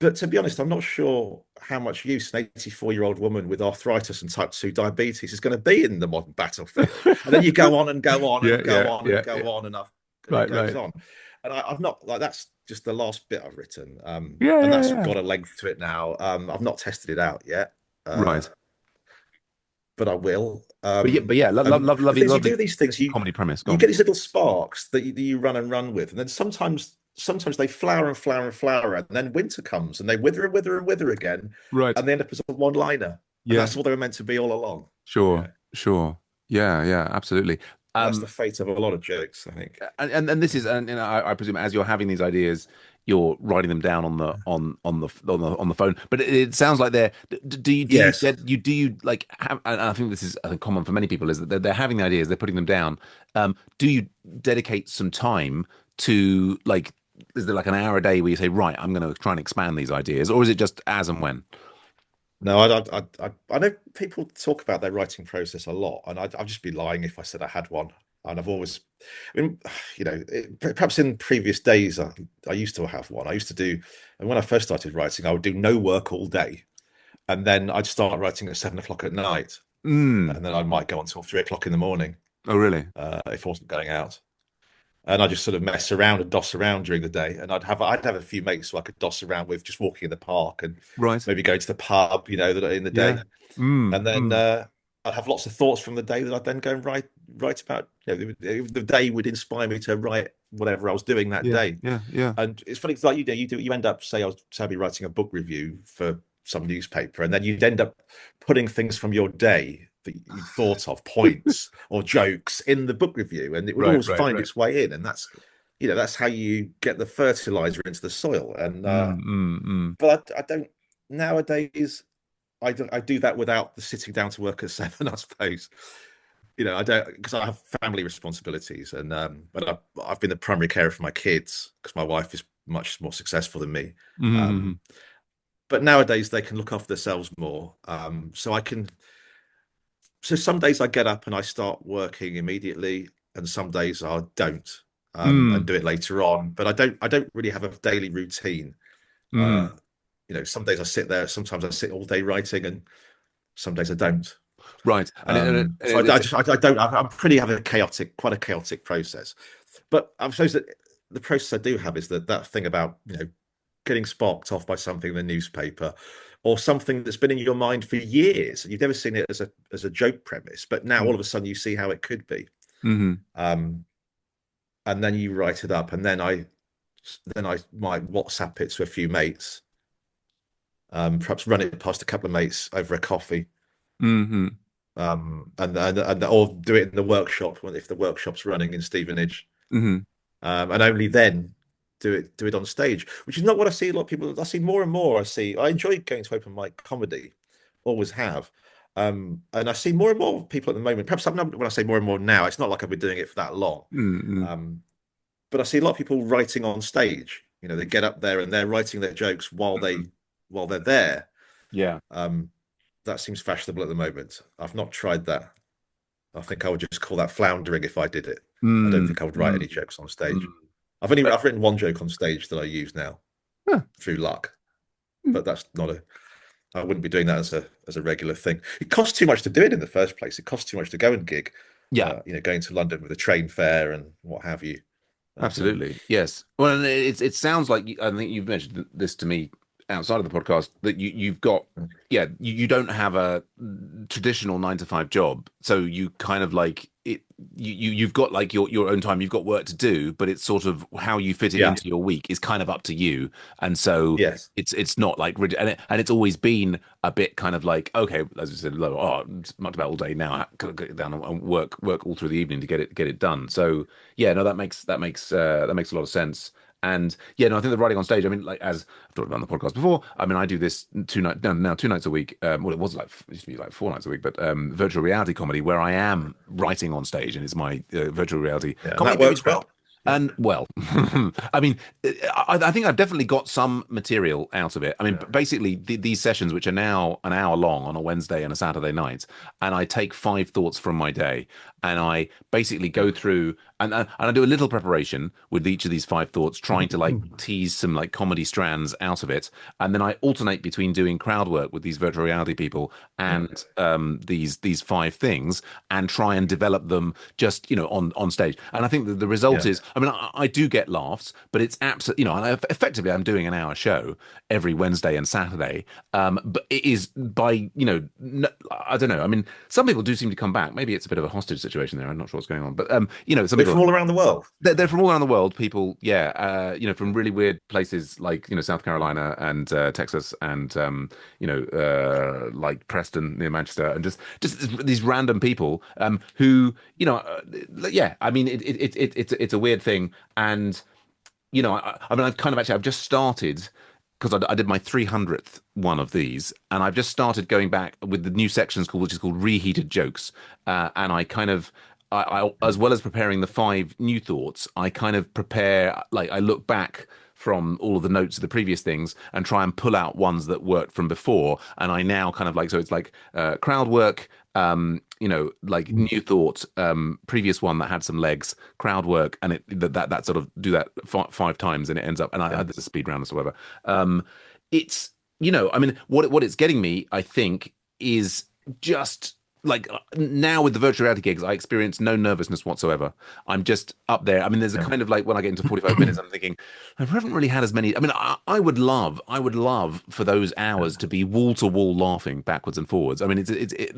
but to be honest, I'm not sure how much use an 84-year-old woman with arthritis and type 2 diabetes is going to be in the modern battlefield. And then you go on and go on Yeah, and yeah, go on and yeah, yeah. go on, and it Right, goes right. on. And I've not like that's just the last bit I've written, Yeah, and yeah, that's yeah. got a length to it now. I've not tested it out yet, Right. but I will. But yeah, And the things you lovely do these things, comedy premise. Go you on. get these little sparks that you run and run with, and then sometimes they flower and flower and flower, and then winter comes and they wither and wither and wither again, Right. and they end up as a one-liner, and Yeah. that's what they were meant to be all along. Sure. Yeah, Sure. Yeah. Yeah. Absolutely. and that's the Um, fate of a lot of jokes, I think. and this is, and I presume as you're having these ideas, you're writing them down on the phone. But it sounds like Yes. do you like have? And I think this is, I think, common for many people, is that they're having the ideas, they're putting them down. Do you dedicate some time to, like, is there like an hour a day where you say, right, I'm going to try and expand these ideas, or is it just as and when? No, I know people talk about their writing process a lot, and I'd just be lying if I said I had one. And I've always, I mean, perhaps in previous days, I used to have one. I used to do, and when I first started writing, I would do no work all day, and then I'd start writing at 7 o'clock at night, Mm. and then I might go until 3 o'clock in the morning, Oh, really? if I wasn't going out. And I just sort of mess around and doss around during the day. And I'd have a few mates who I could doss around with, just walking in the park and Right. maybe going to the pub, that in the Yeah. day. Mm. And then Mm. I'd have lots of thoughts from the day that I'd then go and write about. The day would inspire me to write whatever I was doing that Yeah. day. Yeah. Yeah. And it's funny because, like, you end up, say I'd be writing a book review for some newspaper, and then you'd end up putting things from your day that you thought of, points or jokes, in the book review, and it would Right. always Right. find Right. its way in. And that's how you get the fertilizer into the soil. And Mm. Mm. Mm. but I don't nowadays. I do that without the sitting down to work at 7, I suppose. I don't, because I have family responsibilities, but I've been the primary carer for my kids because my wife is much more successful than me. Mm. Um, but nowadays they can look after themselves more. So some days I get up and I start working immediately, and some days I don't. and Mm, do it later on. But I don't really have a daily routine. mm. Uh, some days I sit there, sometimes I sit all day writing, and some days I don't. Right. And So I it's just I don't I'm pretty have a chaotic, quite a chaotic process. But I suppose that the process I do have is that thing about getting sparked off by something in the newspaper or something that's been in your mind for years and you've never seen it as a joke premise, but now all of a sudden you see how it could be. mm-hmm. Um, and then you write it up, and then I might WhatsApp it to a few mates, perhaps run it past a couple of mates over a coffee, Mm-hmm. and or do it in the workshop if the workshop's running in Stevenage, Mm-hmm. and only then do it on stage, which is not what I see a lot of people. I see more and more. I enjoy going to open mic comedy, always have. And I see more and more people at the moment. Perhaps when I say more and more now, it's not like I've been doing it for that long. Mm-hmm. Um, but I see a lot of people writing on stage. They get up there and they're writing their jokes while they're there. Yeah. Um, that seems fashionable at the moment. I've not tried that. I think I would just call that floundering if I did it. I don't think I would write Mm-hmm. any jokes on stage. I've written one joke on stage that I use now Huh. through luck, but that's not a I wouldn't be doing that as a regular thing. It costs too much to do it in the first place. It costs too much to go and gig. Yeah. Going to London with a train fare and what have you. And Absolutely. Yes. Well, and it sounds like I think you've mentioned this to me outside of the podcast that you've got yeah, you don't have a traditional 9 to 5 job. So you kind of like it you've got like your own time, you've got work to do, but it's sort of how you fit it yeah, into your week is kind of up to you. And so yes, it's not like rigid and it's always been a bit kind of like okay, as you said, it's mucked about all day now. I gotta get down and work all through the evening to get it done. So yeah, no, that makes a lot of sense. And yeah, no, I think the writing on stage. I mean, like as I've talked about on the podcast before. I mean, I do this now 2 nights a week. Well, it used to be like 4 nights a week, but virtual reality comedy where I am writing on stage, and it's my virtual reality yeah, and comedy that baby works sprout. well. Yeah, And well, I mean, I think I've definitely got some material out of it. I mean, yeah, basically, these sessions, which are now an hour long on a Wednesday and a Saturday night, and I take 5 thoughts from my day, and I basically go through and I do a little preparation with each of these 5 thoughts, trying to like tease some like comedy strands out of it, and then I alternate between doing crowd work with these virtual reality people yeah, and these 5 things, and try and develop them just on stage. And I think that the result yeah, is, I mean, I do get laughs, but it's absolutely and effectively I'm doing an hour show every Wednesday and Saturday. But it is by I don't know. I mean, some people do seem to come back. Maybe it's a bit of a hostage situation there. I'm not sure what's going on, but some they're people from all around the world. they're from all around the world. People, yeah, from really weird places like South Carolina and Texas and like Preston near Manchester, and just these random people who yeah. I mean, it's a weird thing, and I mean, I've just started because I did my 300th one of these, and I've just started going back with the new sections which is called reheated jokes, and I kind of. As well as preparing the 5 new thoughts, I kind of prepare, like, I look back from all of the notes of the previous things and try and pull out ones that worked from before. And I now kind of like, so it's like crowd work, like new thought, previous one that had some legs, crowd work, and that sort of do that 5 times, and it ends up, and I Yeah, did a speed round or whatever. It's I mean, what it's getting me, I think, is just like now with the virtual reality gigs, I experience no nervousness whatsoever. I'm just up there. I mean, there's a yeah, kind of like when I get into 45 minutes, I'm thinking, I haven't really had as many. I mean, I would love for those hours to be wall to wall laughing backwards and forwards. I mean,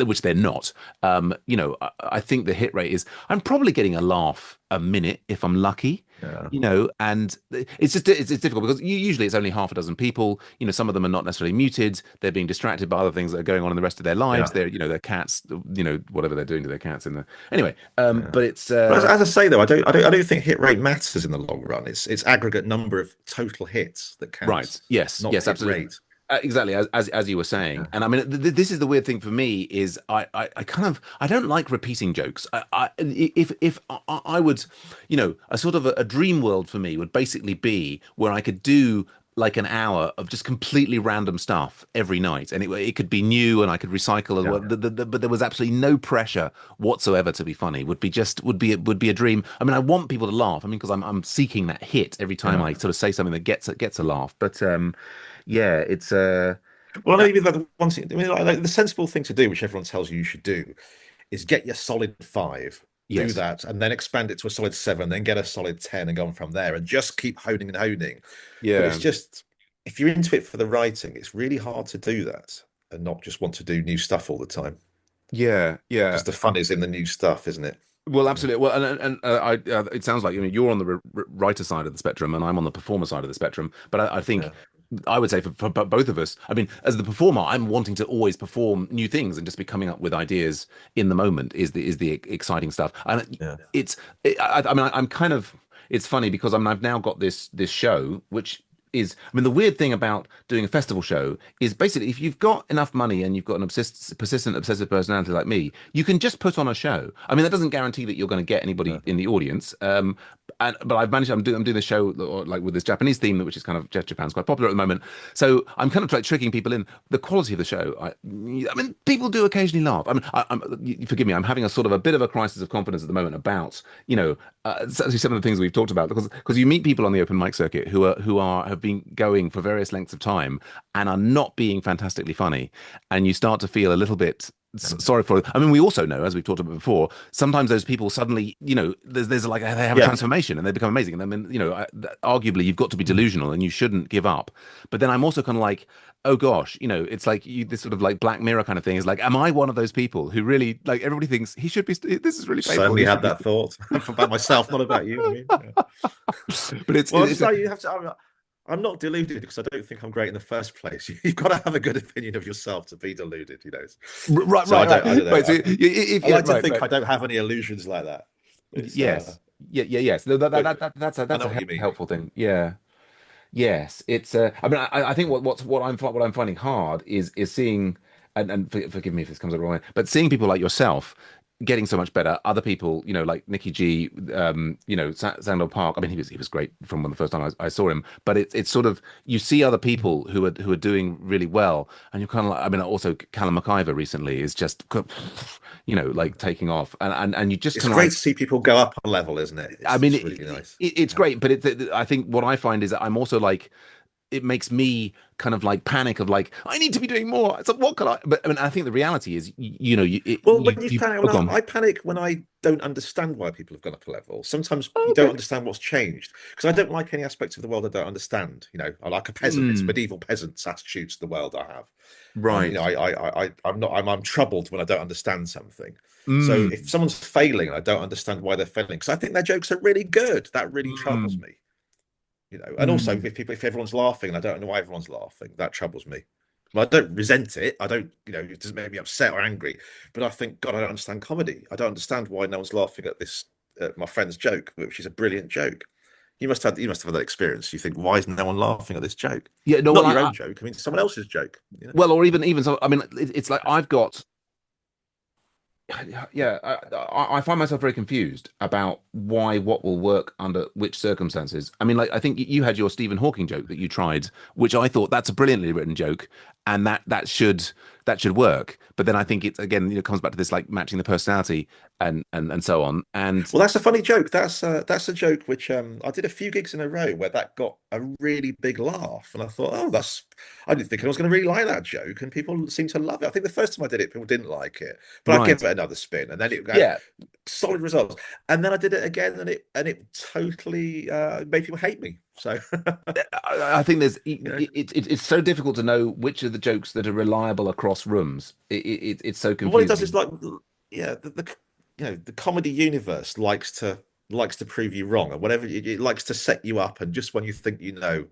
which they're not. I think the hit rate is I'm probably getting a laugh a minute if I'm lucky. yeah, And it's difficult because usually it's only half a dozen people. Some of them are not necessarily muted. They're being distracted by other things that are going on in the rest of their lives. yeah. Their cats, whatever they're doing to their cats in the anyway. Yeah. But it's But as I say though, I don't think hit rate matters in the long run. It's aggregate number of total hits that right. counts, Yes, not yes, hit absolutely. rate. Exactly as you were saying, and I mean this is the weird thing for me is I kind of I don't like repeating jokes. If I would, a sort of a dream world for me would basically be where I could do like an hour of just completely random stuff every night, and it could be new, and I could recycle as well. Yeah. But there was absolutely no pressure whatsoever to be funny. Would be a dream. I mean, I want people to laugh. I mean, because I'm seeking that hit every time Yeah. I sort of say something that gets a laugh. But yeah, it's Well, I know even like the one thing, I mean, like the sensible thing to do, which everyone tells you should do, is get your solid five, do yes, that, and then expand it to a solid seven, then get a solid 10 and go on from there and just keep honing and honing. But it's yeah, just, if you're into it for the writing, it's really hard to do that and not just want to do new stuff all the time yeah, yeah. because the fun is in the new stuff, isn't it? Well, Yeah. absolutely. Well, it sounds like you're on the writer side of the spectrum, and I'm on the performer side of the spectrum. But I think Yeah. I would say for both of us, I mean, as the performer, I'm wanting to always perform new things and just be coming up with ideas in the moment is the exciting stuff. And Yeah. I mean, I'm kind of it's funny because I've now got this show which I mean, the weird thing about doing a festival show is basically if you've got enough money and you've got an persistent, obsessive personality like me, you can just put on a show. I mean, that doesn't guarantee that you're going to get Yeah. anybody in the audience. But I've managed. I'm doing the show like with this Japanese theme, which is kind of Japan's quite popular at the moment. So I'm kind of like tricking people in. The quality of the show, I mean, people do occasionally laugh. I mean, forgive me, I'm having a sort of a bit of a crisis of confidence at the moment about some of the things we've talked about because you meet people on the open mic circuit who have been going for various lengths of time and are not being fantastically funny, and you start to feel a little bit sorry for it. I mean, we also know, as we've talked about before, sometimes those people suddenly, there's like they have a Yeah. transformation and they become amazing. And I mean, arguably, you've got to be delusional and you shouldn't give up. But then I'm also kind of like, oh gosh, it's like this sort of like Black Mirror kind of thing is like, am I one of those people who really like everybody thinks he should be? This is really painful. Certainly He should had be. that thought about myself, not about you. I mean, yeah. But it's Well, I it's just know you have to. I'm not deluded because I don't think I'm great in the first place. You've got to have a good opinion of yourself to be deluded, you know. right, So right, I don't right, know. right. So if I yeah, like to right, think right. I don't have any illusions like that. It's Yes, yeah, yeah, yes. No, but I that's know a what you mean. helpful thing. Yeah. Yes, it's. I mean, I think what I'm finding hard is seeing, and forgive me if this comes out wrong, but seeing people like yourself getting so much better. Other people, like Nicky G, Sandal Park. I mean, he was great from when the first time I saw him. But it's sort of you see other people who are doing really well, and you're kind of like. I mean, also Callum McIver recently is just, like taking off, and you just It's kind of great like. to see people go up a level, isn't it? I mean, It's really nice. it's Yeah. great, but I think what I find is that I'm also like it makes me kind of like panic of like I need to be doing more. So what can I? But I mean, I think the reality is, Well, when you you panic, oh, gone. I panic when I don't understand why people have gone up a level. Sometimes Oh, you don't okay, understand what's changed because I don't like any aspects of the world I don't understand. I like a peasant. It's mm, medieval peasant's attitude to the world I have. right, I'm troubled when I don't understand something. So if mm, someone's failing and I don't understand why they're failing, because I think their jokes are really good, that really troubles mm, me. And also mm. if everyone's laughing and I don't know why everyone's laughing, that troubles me. Well, I don't resent it. I don't, it doesn't make me upset or angry. But I think, God, I don't understand comedy. I don't understand why no one's laughing at this, my friend's joke, which is a brilliant joke. You must have that experience. You think, why is no one laughing at this joke? Yeah, no, well, Not your own joke. I mean, someone else's joke. well, or even so. I mean, it's like I've got. Yeah, I find myself very confused about why what will work under which circumstances. I mean, like I think you had your Stephen Hawking joke that you tried, which I thought that's a brilliantly written joke, and that should work. But then I think it's again, comes back to this like matching the personality and so on. And Well, that's a funny joke. That's a joke which I did a few gigs in a row where that got a really big laugh, and I thought, oh, that's. I didn't think I was going to really like that joke, and people seem to love it. I think the first time I did it, people didn't like it, but I gave right, it another spin, and then it had yeah, solid results. And then I did it again, and it totally made people hate me. So, I think there's you know, it's so difficult to know which are the jokes that are reliable across rooms. It's so but what it does is confusing. like, yeah, the comedy universe likes to prove you wrong, or whatever. It likes to set you up, and just when you think you know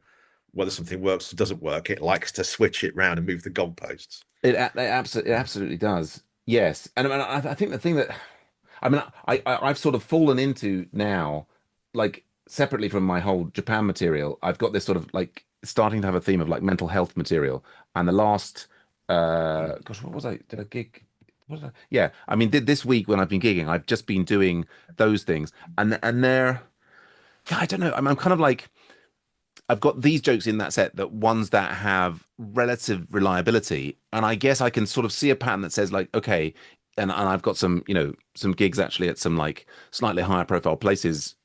whether something works or doesn't work, it likes to switch it round and move the goalposts. It absolutely does. Yes, and I mean, I think the thing that I mean, I've sort of fallen into now, like separately from my whole Japan material, I've got this sort of like starting to have a theme of like mental health material. And the last, gosh, what was I? Did I gig? What did I? Yeah, I mean, did this week when I've been gigging, I've just been doing those things, and they're, yeah, I don't know. I'm kind of like I've got these jokes in that set, that ones that have relative reliability, and I guess I can sort of see a pattern that says like, okay, and I've got some, some gigs actually at some like slightly higher profile places,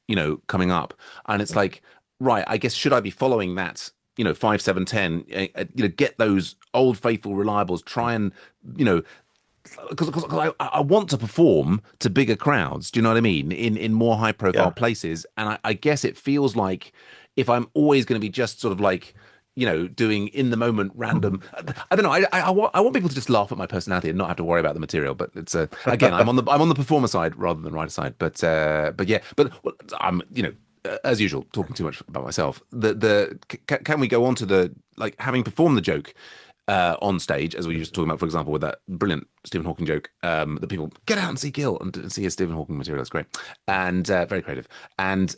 coming up, and it's like, right, I guess should I be following that, 5, 7, 10, get those old faithful reliables, try and, you know, because I want to perform to bigger crowds. Do you know what I mean? In more high profile Yeah. places, and I guess it feels like if I'm always going to be just sort of like, doing in the moment random. I don't know. I want people to just laugh at my personality and not have to worry about the material. But it's again, I'm on the performer side rather than writer side. But yeah, but well, I'm as usual talking too much about myself. Can we go on to the like having performed the joke? On stage, as we were just talking about, for example, with that brilliant Stephen Hawking joke, that people get out and see Gil and see his Stephen Hawking material. That's great and very creative. And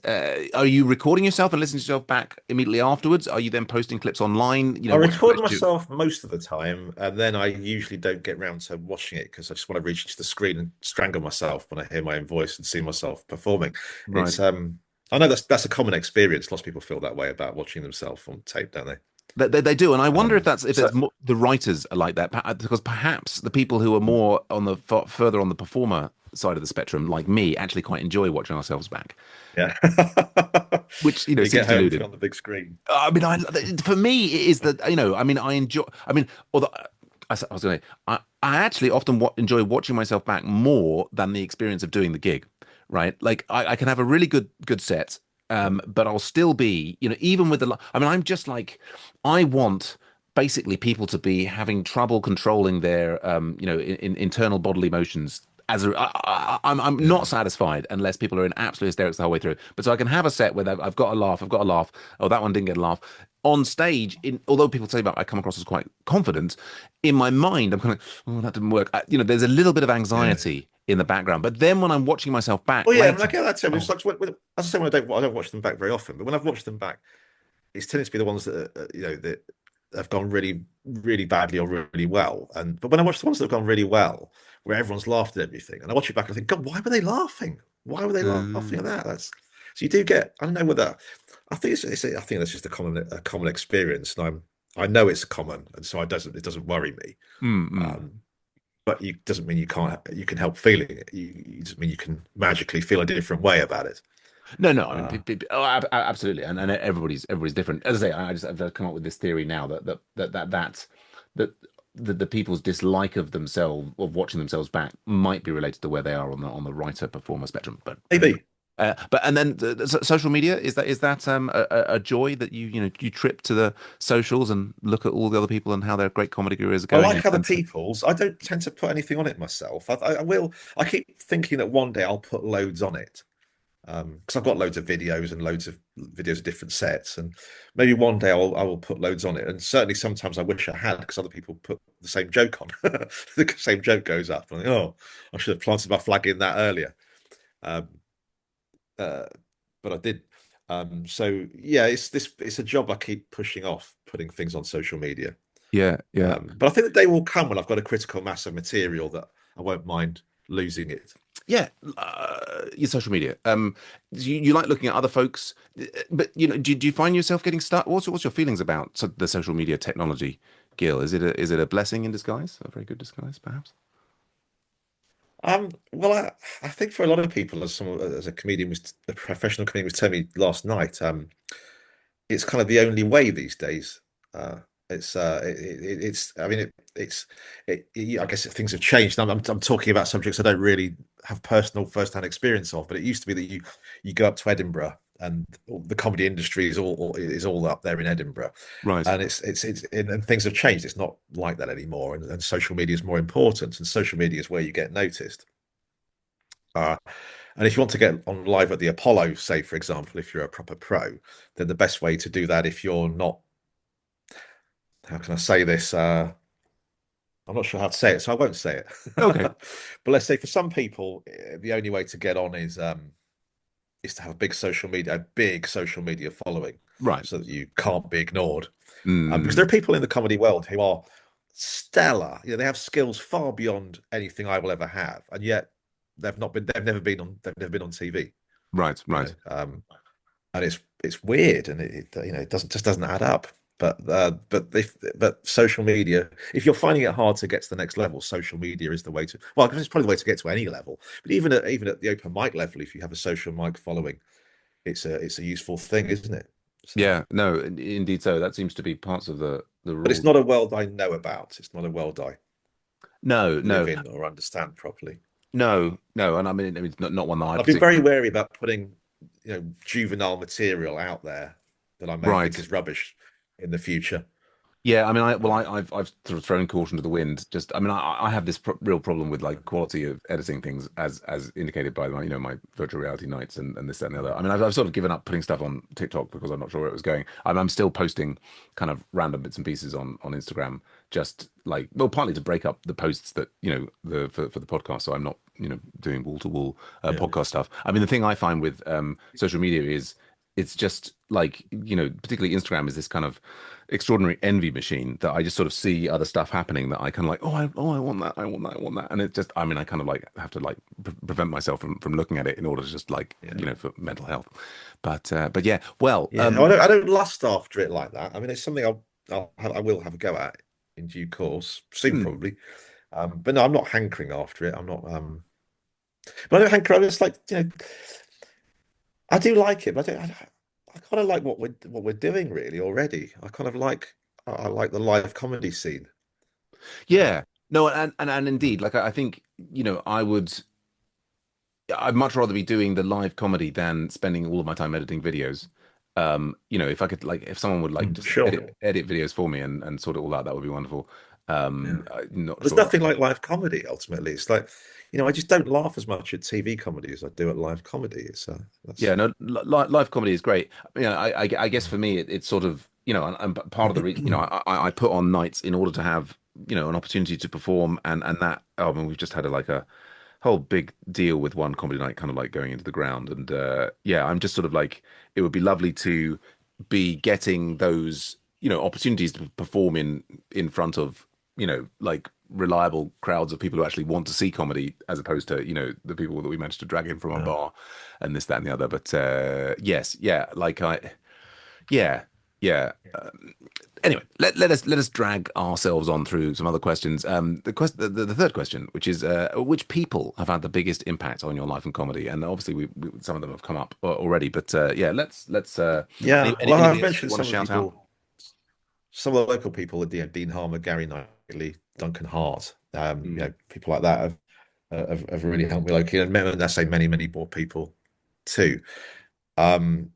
are you recording yourself and listening to yourself back immediately afterwards? Are you then posting clips online? I What's your record relationship? myself most of the time, and then I usually don't get round to watching it because I just want to reach into the screen and strangle myself when I hear my own voice and see myself performing. Right. It's I know that's a common experience. Lots of people feel that way about watching themselves on tape, don't they? They do, and I wonder if that's if So there's more, the writers are like that because perhaps the people who are more on the further on the performer side of the spectrum, like me, actually quite enjoy watching ourselves back, yeah, which you get seems home everything deluded. on the big screen. I mean, for me it is that I mean, I enjoy. I mean, although I was going to say, I actually often enjoy watching myself back more than the experience of doing the gig, right? Like I can have a really good set, but I'll still be, even with I mean, I'm just like, I want basically people to be having trouble controlling their, internal bodily motions. I'm not Yeah. satisfied unless people are in absolute hysterics the whole way through. But so I can have a set where I've got a laugh, I've got a laugh. Oh, that one didn't get a laugh. On stage, although people say about I come across as quite confident, in my mind I'm kind of, oh, that didn't work. There's a little bit of Yeah. anxiety in the background. But then when I'm watching myself back Well, yeah, I mean, I later, get that too. It's oh, like as I say, I don't watch them back very often, but when I've watched them back, it's tended to be the ones that that have gone really, really badly or really well. And but when I watch the ones that have gone really well, where everyone's laughed at everything, and I watch it back, I think, God, why were they laughing? Why were they laughing at um, that? That's so you do get. I don't know whether I think I think that's just a common experience, and I know it's common, and so it doesn't worry me. mm, mm. Um, but you doesn't mean you can help feeling it. You just mean you can magically feel a different way about it. No, no, I mean, Uh, absolutely, and everybody's different. As I say, I've come up with this theory now that the people's dislike of themselves, of watching themselves back, might be related to where they are on the writer performer spectrum. But anyway, maybe. and then the social media is that a joy that you trip to the socials and look at all the other people and how their great comedy careers are I going like other and say, people's. I don't tend to put anything on it myself. I will. I keep thinking that one day I'll put loads on it because I've got loads of videos and loads of videos of different sets, and maybe one day I will put loads on it. And certainly sometimes I wish I had because other people put the same joke on. The same joke goes up. And I think, oh, I should have planted my flag in that earlier. Um, uh, but I did. So yeah, it's a job I keep pushing off, putting things on social media. yeah, yeah. But I think the day will come when I've got a critical mass of material that I won't mind losing it. Yeah, your social media. You like looking at other folks, but do you find yourself getting stuck? What's your feelings about the social media technology, Gil? Is it a blessing in disguise, a very good disguise, perhaps? Well, I think for a lot of people, as a professional comedian was telling me last night, it's kind of the only way these days. It's I mean I guess things have changed. I'm talking about subjects I don't really have personal first-hand experience of, but it used to be that you go up to Edinburgh and the comedy industry is all up there in Edinburgh, Right, and and things have changed. It's not like that anymore, and social media is more important, and social media is where you get noticed. Uh, and if you want to get on live at the Apollo, say for example, if you're a proper pro, then the best way to do that if you're not, how can I say this? I'm not sure how to say it, so I won't say it. okay, But let's say for some people, the only way to get on is to have a big social media following, right. so that you can't be ignored. Because there Mm, are people in the comedy world who are stellar. They have skills far beyond anything I will ever have, and yet they've never been on TV. right, You right. know, and it's it's weird, and it doesn't add up. But social media, if you're finding it hard to get to the next level, social media is the way to. Well, because it's probably the way to get to any level. But even at the open mic level, if you have a social mic following, it's a useful thing, isn't it? So, Yeah, no, indeed so. That seems to be parts of the but it's rules. not a world I know about. It's not a world I No, live no, in or understand properly. no, no. And I mean, it's not one that I And I've been particularly very wary about putting, juvenile material out there that I may think right. is rubbish in the future. Yeah, I mean, Um, I've sort of thrown caution to the wind. Just, I mean, I have this real problem with like quality of editing things, as indicated by my, my virtual reality nights and this that, and the other. I mean, I've sort of given up putting stuff on TikTok because I'm not sure where it was going. I'm still posting kind of random bits and pieces on Instagram, just like, well, partly to break up the posts that for the podcast, so I'm not doing wall to wall yeah, podcast stuff. I mean, the thing I find with social media is it's just like particularly Instagram is this kind of extraordinary envy machine that I just sort of see other stuff happening that I kind of like, I want that, I want that, I want that, and it just, I mean, I kind of like have to like prevent myself from looking at it in order to just like yeah, for mental health. But yeah, well, yeah. I don't lust after it like that. I mean, it's something I will have a go at in due course, soon hmm, probably. But no, I'm not hankering after it. I'm not. But I don't hanker. I'm just like, I do like it, but I kind of like what we're doing really already. I like the live comedy scene. Uh, yeah, no, and indeed, like I think I'd much rather be doing the live comedy than spending all of my time editing videos. If I could like if someone would like just sure. edit videos for me and sort it all out, that would be wonderful. Yeah. I'm not There's sure. nothing like live comedy ultimately. It's like, I just don't laugh as much at TV comedy as I do at live comedy. It's that's Yeah, no, live comedy is great. I guess for me, it's sort of, and part of the reason, I put on nights in order to have, an opportunity to perform, and that album, we've just had a whole big deal with one comedy night kind of like going into the ground, and yeah, I'm just sort of like, it would be lovely to be getting those, opportunities to perform in front of, like reliable crowds of people who actually want to see comedy, as opposed to, the people that we managed to drag in from a uh, bar and this, that, and the other. But yes, yeah, yeah, yeah. Anyway, let us drag ourselves on through some other questions. The third question, which is, which people have had the biggest impact on your life and comedy? And obviously, some of them have come up already. But yeah, let's. yeah. Well, I've Anybody else you mentioned want to some of the shout out? people, some of the local people, Dean Harmer, Gary Knightlly, Duncan Hart, Mm. people like that have really helped me locally, and I say many more people too. Um,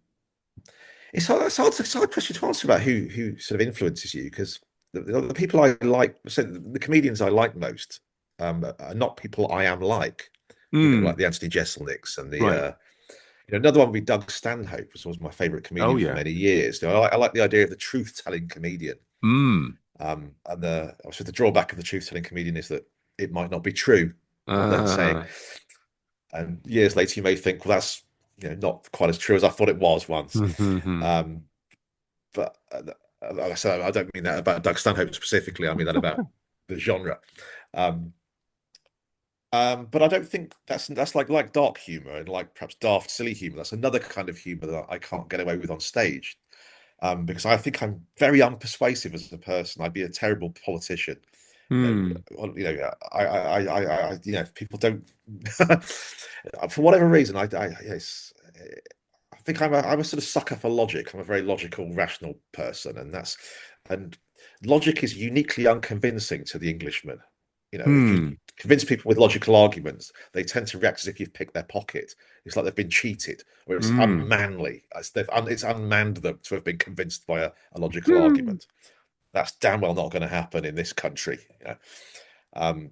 it's a hard question to answer about who sort of influences you, because the people I like, so the comedians I like most, are not people I am like, like Mm. the Anthony Jeselniks and the Right. another one would be Doug Stanhope, was my favorite Oh comedian for yeah. many years. I like the idea of the truth-telling comedian. Mm. And the drawback of the truth-telling comedian is that it might not be true what they're saying. Uh, And years later, you may think, well, that's not quite as true as I thought it was once. Um, but so I don't mean that about Doug Stanhope specifically. I mean that about the genre. Um, but I don't think that's like dark humor and like perhaps daft, silly humor. That's another kind of humor that I can't get away with on stage, because I think I'm very unpersuasive as a person. I'd be a terrible politician. mm. If people don't, for whatever reason, yes, I think I'm a sort of sucker for logic. I'm a very logical, rational person, and logic is uniquely unconvincing to the Englishman. If you Mm. convince people with logical arguments, they tend to react as if you've picked their pocket. It's like they've been cheated, or it's Mm. unmanly. It's unmanned them to have been convinced by a logical Mm. argument. That's damn well not going to happen in this country. Um,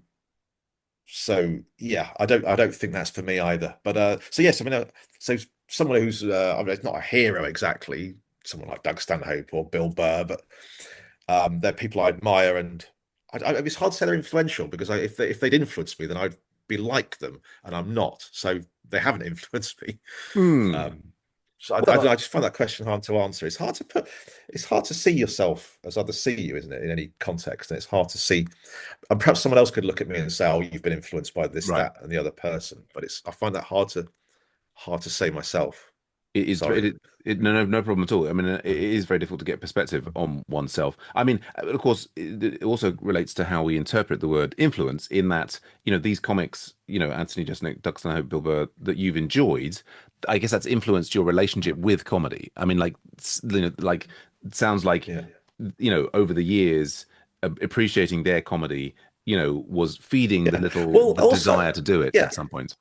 so yeah, I don't think that's for me either. But so yes, I mean, so someone who's I mean, it's not a hero exactly, someone like Doug Stanhope or Bill Burr, but they're people I admire, and it's hard to say they're influential, because if they'd influenced me, then I'd be like them, and I'm not. So they haven't influenced me. Mm. Um, so Well, I just find that question hard to answer. It's hard to see yourself as others see you, isn't it, in any context? And it's hard to see, and perhaps someone else could look at me and say, "Oh, you've been influenced by this, right. that, and the other person." But I find that hard to say myself. Sorry. No problem at all. I mean, it is very difficult to get perspective on oneself. I mean, of course, it also relates to how we interpret the word influence. In that, these comics, Anthony Jeselnik, Doug Stanhope, Bill Burr, that you've enjoyed. I guess that's influenced your relationship with comedy. I mean, like, like it sounds like, Yeah. over the years, appreciating their comedy, was feeding Yeah. the Well, desire also, to do it yeah, at some point.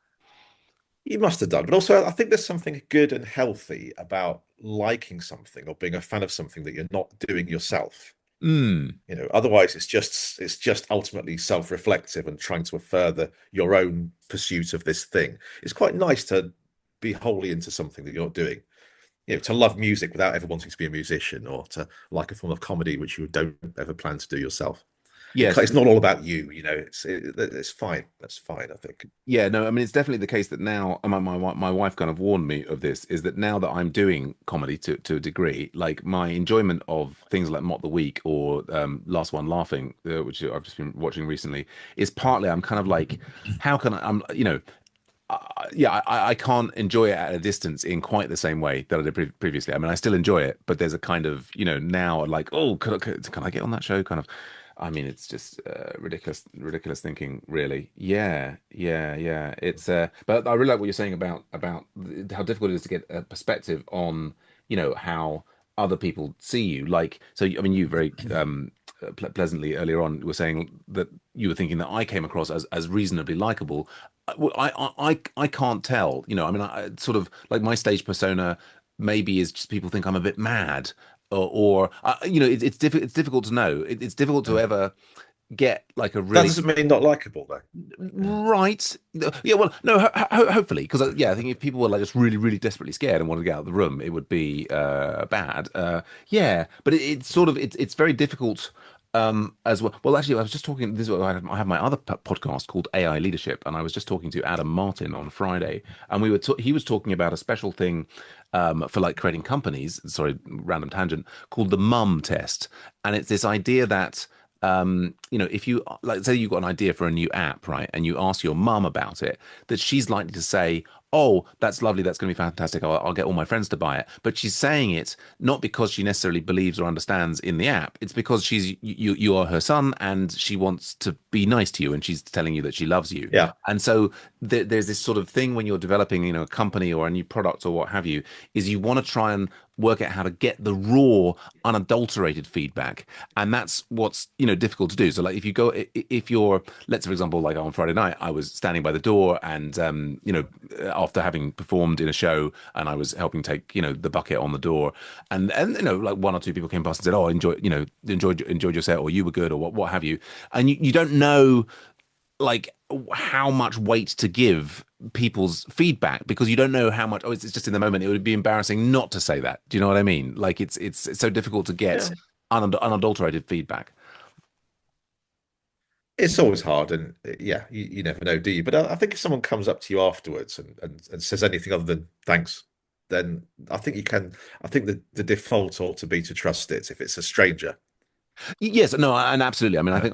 you must have done. But also, I think there's something good and healthy about liking something or being a fan of something that you're not doing yourself. Mm. Otherwise it's just ultimately self-reflective and trying to further your own pursuit of this thing. It's quite nice to be wholly into something that you're doing. To love music without ever wanting to be a musician, or to like a form of comedy which you don't ever plan to do yourself. Yes, It's not all about you. It's fine. That's fine, I think. yeah, no, I mean it's definitely the case that now my wife kind of warned me of this, is that now that I'm doing comedy to a degree, like my enjoyment of things like Mock the Week or Last One Laughing, which I've just been watching recently, is partly I'm kind of like, how can I'm yeah, I can't enjoy it at a distance in quite the same way that I did previously. I mean, I still enjoy it, but there's a kind of, now like, oh, can I get on that show? Kind of, I mean, it's just ridiculous thinking, really. Yeah, yeah, yeah. But I really like what you're saying about how difficult it is to get a perspective on, how other people see you. Like, so, I mean, you very pleasantly earlier on were saying that you were thinking that I came across as reasonably likable. Well, I can't tell. I mean, I sort of like my stage persona maybe is just people think I'm a bit mad, or it's difficult to know. It's difficult to Yeah. ever get like a That really doesn't mean not likable, though. Yeah. right. Yeah, well, no, hopefully, because yeah, I think if people were like just really, really desperately scared and wanted to get out of the room, it would be bad. Yeah, but it's sort of it's very difficult. As well. Well, actually, I was just talking. This is what I have my other podcast called AI Leadership, and I was just talking to Adam Martin on Friday, and he was talking about a special thing for like creating companies. Sorry, random tangent, called the mum test, and it's this idea that if you like, say you've got an idea for a new app, right, and you ask your mum about it, that she's likely to say, "Oh, that's lovely. That's going to be fantastic. I'll get all my friends to buy it." But she's saying it not because she necessarily believes or understands in the app. It's because you are her son, and she wants to be nice to you, and she's telling you that she loves you. Yeah. And so there's this sort of thing when you're developing, a company or a new product or what have you, is you want to try and work out how to get the raw, unadulterated feedback, and that's what's difficult to do. So like if you're, let's for example, like on Friday night, I was standing by the door, and after having performed in a show, and I was helping take the bucket on the door, and like one or two people came past and said, "Oh, enjoyed your set," or "You were good," or what have you, and you don't know like how much weight to give people's feedback, because you don't know how much. Oh, it's just in the moment. It would be embarrassing not to say that. Do you know what I mean? Like it's so difficult to get Yeah. unadulterated feedback. It's always hard, and yeah, you never know, do you? But I think if someone comes up to you afterwards and says anything other than thanks, then I think you can. I think the default ought to be to trust it if it's a stranger. Yes, no, and absolutely. I mean,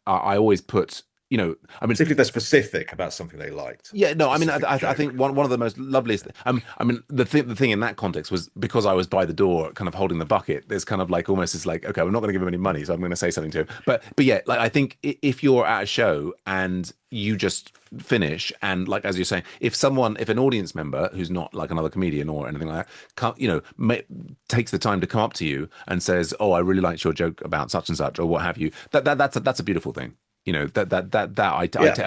I always put. I mean, Particularly if they're specific about something they liked, yeah, a no, I mean, specific I think joke. one of the most loveliest. I mean, the thing in that context was because I was by the door, kind of holding the bucket. There's kind of like almost it's like, okay, I'm not going to give him any money, so I'm going to say something to him. But yeah, like I think if you're at a show and you just finish, and like as you're saying, if an audience member who's not like another comedian or anything like that, takes the time to come up to you and says, "Oh, I really liked your joke about such and such," or what have you, that's a beautiful thing. I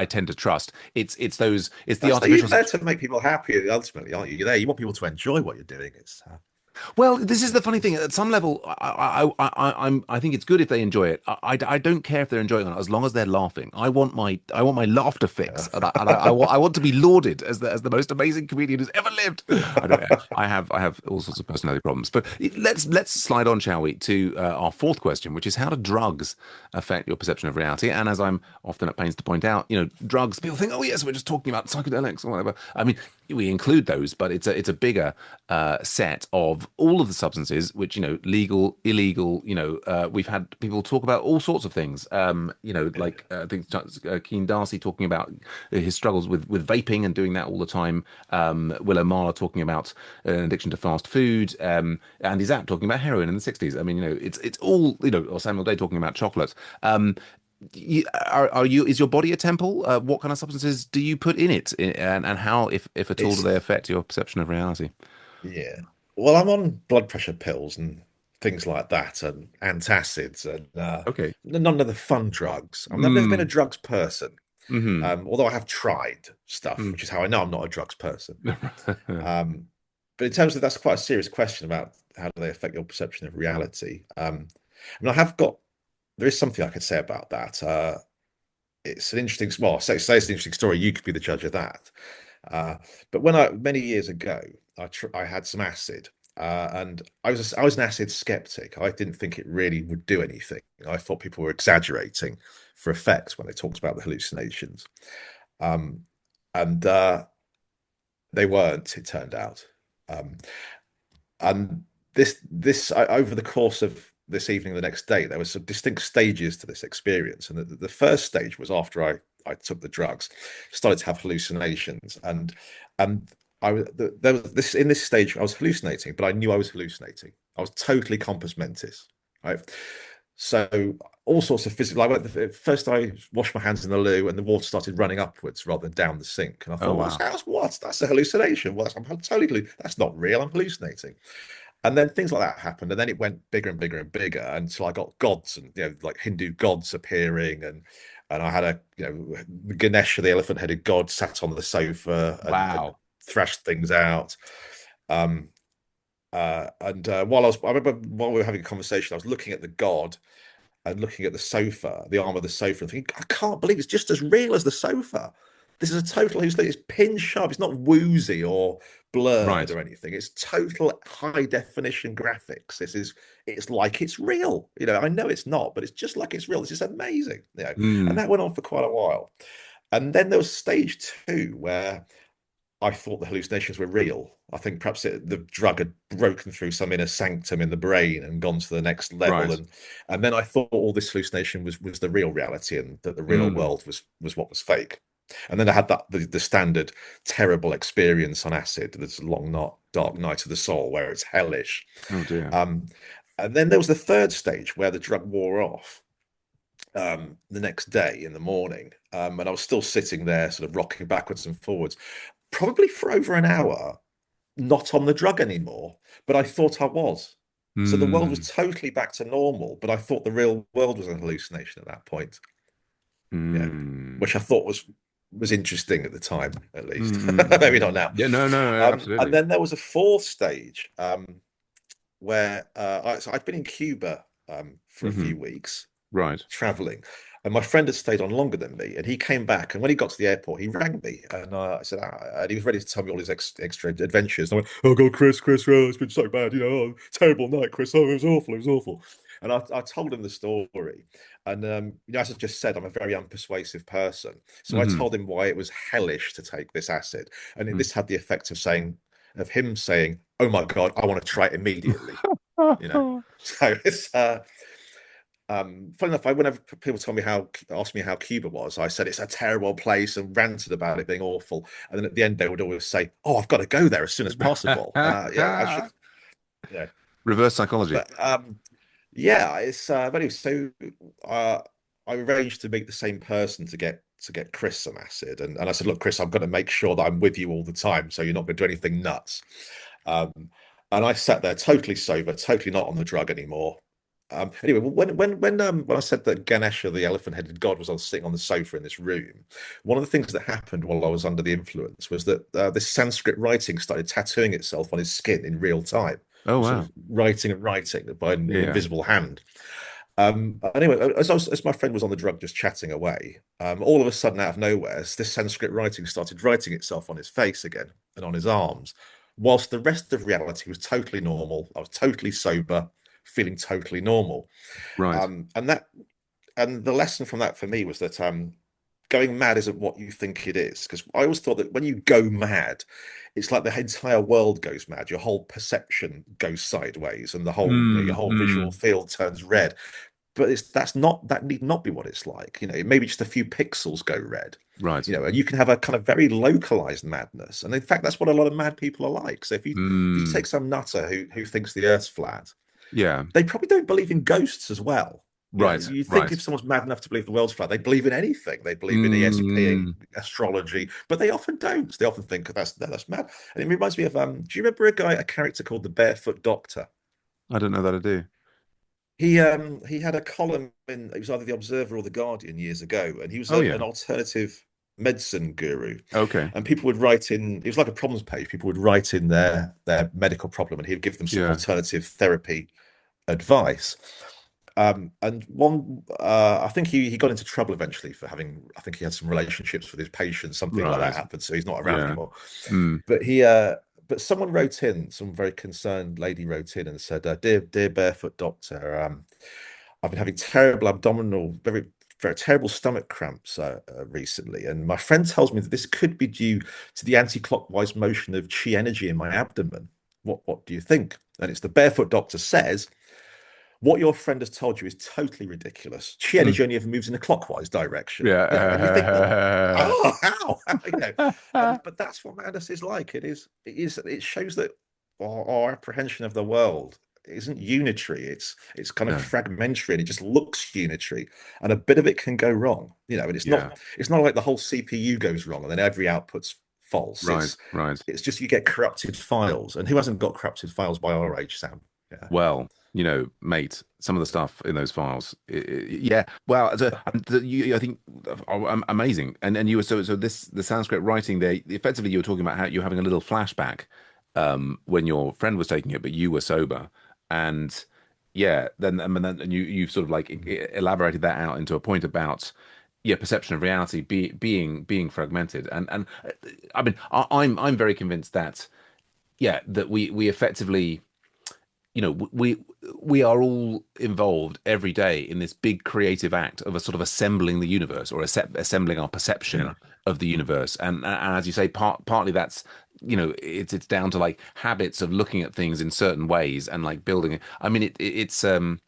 tend to trust. It's the That's that you're artificial. there to make people happy. Ultimately, aren't you? You're there. You want people to enjoy what you're doing. Well, this is the funny thing. At some level, I think it's good if they enjoy it. I don't care if they're enjoying it as long as they're laughing. I want my laughter fix, and I want to be lauded as the most amazing comedian who's ever lived. I don't. I have all sorts of personality problems. But let's slide on, shall we, to our fourth question, which is how do drugs affect your perception of reality? And as I'm often at pains to point out, drugs. People think, oh yes, we're just talking about psychedelics or whatever. I mean, we include those, but it's a bigger set of of all of the substances, which, legal, illegal, we've had people talk about all sorts of things. Yeah. I think Keen Darcy talking about his struggles with vaping and doing that all the time. Willow Marler talking about an addiction to fast food. Andy Zapp talking about heroin in the 60s. I mean, it's all, or Samuel Day talking about chocolate. Is your body a temple? What kind of substances do you put in it, and how, if at all, do It's they affect your perception of reality? Yeah. Well, I'm on blood pressure pills and things like that, and antacids, and Okay. none of the fun drugs. I've never been a Mm. drugs person, Hmm. although I have tried stuff, Mm. which is how I know I'm not a drugs person. Um, but in terms of that's quite a serious question about how do they affect your perception of reality. I mean, there is something I could say about that. It's an interesting, well, say it's an interesting story. You could be the judge of that. Uh, but many years ago, I had some acid, and I was an acid skeptic. I didn't think it really would do anything. I thought people were exaggerating for effect when they talked about the hallucinations, um, and they weren't. It turned out, um, and over the course of this evening, the next day, there were some distinct stages to this experience, and the first stage was after I took the drugs, started to have hallucinations, and there was this in this stage I was hallucinating, but I knew I was hallucinating. I was totally compos mentis, right? So all sorts of physical. First I washed my hands in the loo, and the water started running upwards rather than down the sink, and I Oh thought, wow. That's a hallucination. I'm totally, that's not real. I'm hallucinating. And then things like that happened, and then it went bigger and bigger and bigger until I got gods and like Hindu gods appearing, and I had Ganesha, the elephant-headed god, sat on the sofa and Wow. thrashed things out. Um, I remember while we were having a conversation, I was looking at the god and looking at the sofa, the arm of the sofa, and thinking, I can't believe it's just as real as the sofa. This is a total hallucination. It's pin sharp. It's not woozy or blurred Right. or anything. It's total high definition graphics. It's like it's real. I know it's not, but it's just like it's real. This is amazing. And Mm. that went on for quite a while. And then there was stage two where I thought the hallucinations were real. I think perhaps the drug had broken through some inner sanctum in the brain and gone to the next level, Right. and then I thought all this hallucination was the real reality, and that the real Mm. world was what was fake. And then I had the standard terrible experience on acid, this long, not dark night of the soul, where it's hellish. Oh dear. Um, and then there was the third stage where the drug wore off, the next day in the morning, and I was still sitting there, sort of rocking backwards and forwards, probably for over an hour, not on the drug anymore, but I thought I was. So the world was Mm. totally back to normal, but I thought the real world was a hallucination at that point. Yeah, Mm. which I thought was interesting at the time, at least. Maybe not Mm. now. Yeah, no, no, no, And absolutely. then there was a fourth stage, where so I'd been in Cuba, for a Hmm. few weeks, Right. traveling. And my friend had stayed on longer than me, and he came back. And when he got to the airport, he rang me, and I said, and he was ready to tell me all his extra adventures. And I went, "Oh God, Chris, oh, it's been so bad, oh, terrible night, Chris. Oh, it was awful." And I told him the story, and as I just said, I'm a very unpersuasive person, so I Hmm. told him why it was hellish to take this acid, and Mm. this had the effect of him saying, "Oh my God, I want to try it immediately." You know, so it's funny enough, whenever people ask me how Cuba was, I said it's a terrible place and ranted about it being awful. And then at the end, they would always say, "Oh, I've got to go there as soon as possible." And I should, yeah. Reverse psychology. But yeah, it's but anyway, so uh, I arranged to meet the same person to get Chris some acid, and I said, "Look, Chris, I'm going to make sure that I'm with you all the time, so you're not going to do anything nuts." Um, and I sat there totally sober, totally not on the drug anymore. Anyway, when I said that Ganesha, the elephant-headed god, was sitting on the sofa in this room, one of the things that happened while I was under the influence was that this Sanskrit writing started tattooing itself on his skin in real time, Oh sort of wow. writing and writing by an Yeah. invisible hand. Anyway, as my friend was on the drug just chatting away, all of a sudden, out of nowhere, this Sanskrit writing started writing itself on his face again and on his arms, whilst the rest of reality was totally normal. I was totally sober, feeling totally normal. Right. And the lesson from that for me was that going mad isn't what you think it is. Because I always thought that when you go mad, it's like the entire world goes mad. Your whole perception goes sideways, and the whole, your Mm, whole visual mm. field turns red. But that need not be what it's like. Maybe just a few pixels go red. Right. And you can have a kind of very localized madness. And in fact, that's what a lot of mad people are like. So if you Mm. take some nutter who thinks the Earth's flat, Yeah. they probably don't believe in ghosts as well. Right. You think Right. if someone's mad enough to believe the world's flat, they believe in anything. They believe in ESP, Mm. astrology, but they often don't. They often think that's mad. And it reminds me of do you remember a character called the Barefoot Doctor? I don't know that I do. He had a column in it was either the Observer or the Guardian years ago, and he was Oh an yeah. alternative medicine guru. Okay. And people would write in, it was like a problems page. People would write in their medical problem, and he'd give them some Yeah. alternative therapy advice. And I think he got into trouble eventually for having, I think he had some relationships with his patients, something like that Right. happened. So he's not around Yeah. anymore. Mm. But but someone wrote in, some very concerned lady wrote in and said, dear Barefoot Doctor, I've been having terrible abdominal, very terrible stomach cramps recently. And my friend tells me that this could be due to the anti-clockwise motion of chi energy in my abdomen. What do you think? And it's the Barefoot Doctor says, what your friend has told you is totally ridiculous. Chi Mm. energy only ever moves in a clockwise direction. And you think, well, Yeah. oh, how? But that's what madness is like. It shows that our apprehension of the world isn't unitary. It's kind of No. fragmentary, and it just looks unitary. And a bit of it can go wrong. And Yeah. it's not like the whole CPU goes wrong and then every output's false. Right. Right. It's just you get corrupted files. And who hasn't got corrupted files by our age, Sam? Yeah. Well, mate, some of the stuff in those files, yeah. Well, I think amazing. And you were so this the Sanskrit writing there. Effectively, you were talking about how you're having a little flashback when your friend was taking it, but you were sober, and yeah, then you sort of like elaborated that out into a point about yeah, perception of reality being fragmented, and I mean, I'm very convinced that yeah, that we effectively we are all involved every day in this big creative act of a sort of assembling the universe or assembling our perception Yeah. of the universe. And as you say, partly that's it's down to like habits of looking at things in certain ways and like building it. I mean, it's And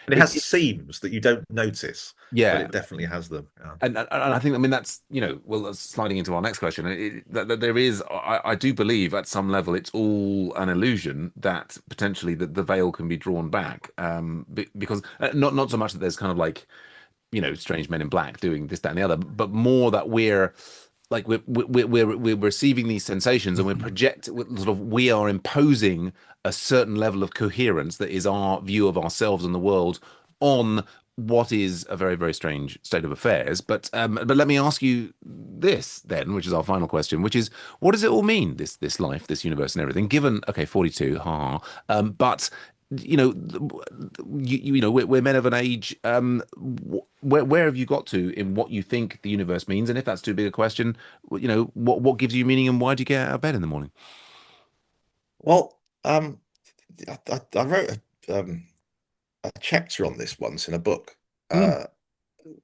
it has it seams that you don't notice, but yeah. it definitely has them. Yeah. And I think, I mean, that's, well, that's sliding into our next question. That there is, I do believe at some level it's all an illusion that potentially the veil can be drawn back. Because not so much that there's kind of like, strange men in black doing this, that, and the other, but more that we're like we're receiving these sensations and we are imposing a certain level of coherence that is our view of ourselves and the world on what is a very, very strange state of affairs. But let me ask you this then, which is our final question, which is what does it all mean, this life, this universe and everything, given okay, 42, ha, but we're men of an age. Where have you got to in what you think the universe means? And if that's too big a question, what gives you meaning and why do you get out of bed in the morning? Well, I wrote a chapter on this once in a book Mm, uh,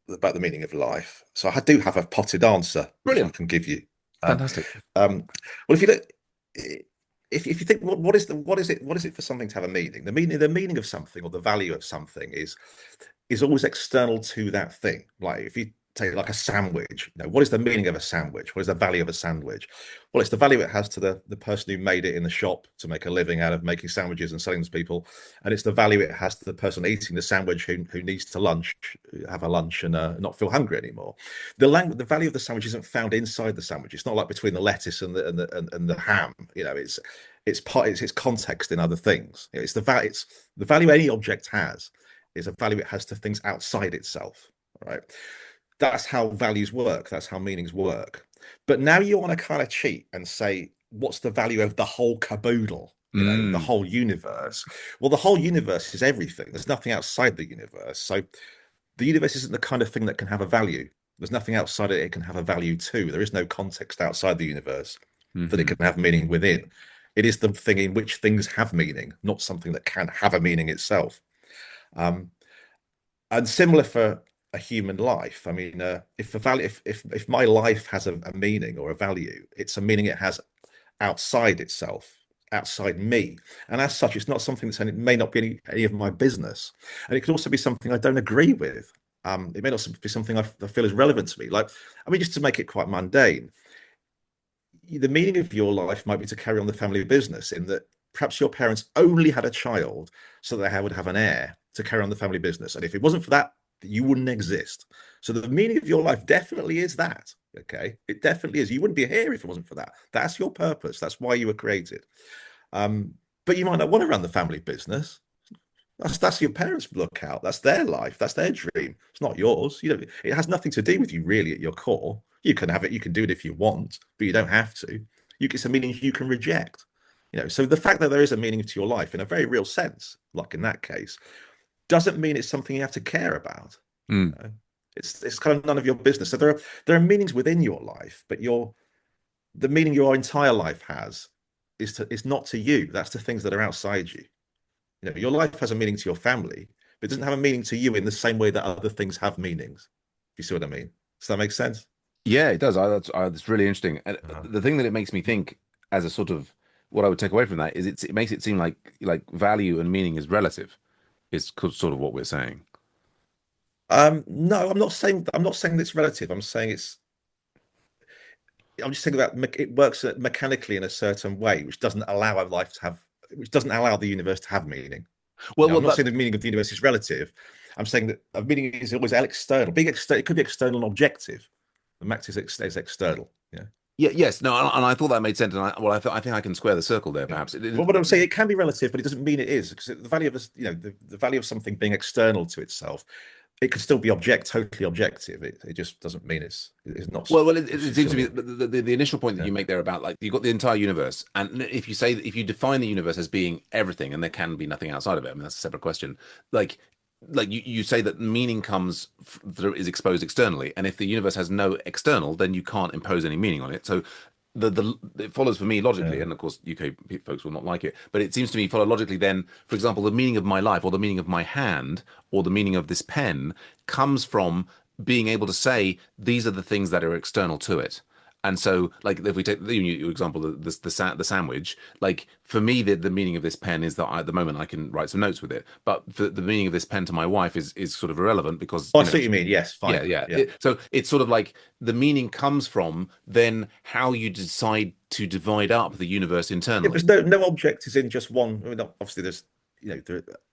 about the meaning of life. So I do have a potted answer, which I brilliant, can give you. Um, fantastic. well, if you look, if you think what is it for something to have a meaning? The meaning of something or the value of something is always external to that thing. Like if you take like a sandwich, what is the meaning of a sandwich? What is the value of a sandwich? Well, it's the value it has to the person who made it in the shop to make a living out of making sandwiches and selling them to people, and it's the value it has to the person eating the sandwich who needs to have a lunch and not feel hungry anymore. The value of the sandwich isn't found inside the sandwich. It's not like between the lettuce and the ham. It's context in other things. It's the value any object has is a value it has to things outside itself. Right. That's how values work. That's how meanings work. But now you want to kind of cheat and say, what's the value of the whole caboodle? The Mm, whole universe. Well, the whole universe is everything. There's nothing outside the universe. So the universe isn't the kind of thing that can have a value. There's nothing outside it can have a value to. There is no context outside the universe that it hmm can have meaning within. It is the thing in which things have meaning, not something that can have a meaning itself. Um, and similar for a human life. I mean, if a value, if my life has a meaning or a value, it's a meaning it has outside itself, outside me, and as such, it's not something that's it may not be any of my business, and it could also be something I don't agree with. It may not be something I feel is relevant to me. Like, I mean, just to make it quite mundane, the meaning of your life might be to carry on the family business, in that perhaps your parents only had a child so that they would have an heir to carry on the family business. And if it wasn't for that, you wouldn't exist. So the meaning of your life definitely is that. Okay. It definitely is. You wouldn't be here if it wasn't for that. That's your purpose. That's why you were created. Um, but you might not want to run the family business. That's your parents' lookout. That's their life. That's their dream. It's not yours. You know, it has nothing to do with you really at your core. You can have it. You can do it if you want, but you don't have to. It's a meaning you can reject. You know, so the fact that there is a meaning to your life in a very real sense, like in that case, doesn't mean it's something you have to care about. Mm. You know? It's kind of none of your business. So there are meanings within your life, but the meaning your entire life has is not to you. That's to things that are outside you. You know, your life has a meaning to your family, but it doesn't have a meaning to you in the same way that other things have meanings. If you see what I mean? Does that make sense? Yeah, it does. That's really interesting. And Uh, the thing that it makes me think, as a sort of what I would take away from that, is it makes it seem like value and meaning is relative. Is sort of what we're saying. no, I'm not saying it's relative. I'm just saying that it works mechanically in a certain way, which doesn't allow our life to have, which doesn't allow the universe to have meaning. You Well, know, I'm well, not saying the meaning of the universe is relative. I'm saying that a meaning is always external. Being external, it could be external and objective. The max is external. Yeah. yeah, yes, no, and I thought that made sense, and I think I can square the circle there, Yeah. perhaps. Well, what I'm saying, it can be relative, but it doesn't mean it is, because the value of the value of something being external to itself, it could still be totally objective. It just doesn't mean it's not. It You seems see to what I me mean? that the initial point that Yeah. you make there about like you've got the entire universe, and if you say if you define the universe as being everything, and there can be nothing outside of it, I mean that's a separate question. Like, you say that meaning is exposed externally, and if the universe has no external, then you can't impose any meaning on it. So the it follows for me logically, Yeah. and of course UK folks will not like it, but it seems to me follow logically. Then, for example, the meaning of my life, or the meaning of my hand, or the meaning of this pen comes from being able to say these are the things that are external to it. And so, like, if we take your example, the sandwich, like for me, the meaning of this pen is that at the moment I can write some notes with it. But for the meaning of this pen to my wife is sort of irrelevant because Oh, I see what you mean. Yes, yeah, fine. yeah. Yeah. So it's sort of like the meaning comes from then how you decide to divide up the universe Yeah, internally. because no object is in just one. I mean, obviously, there's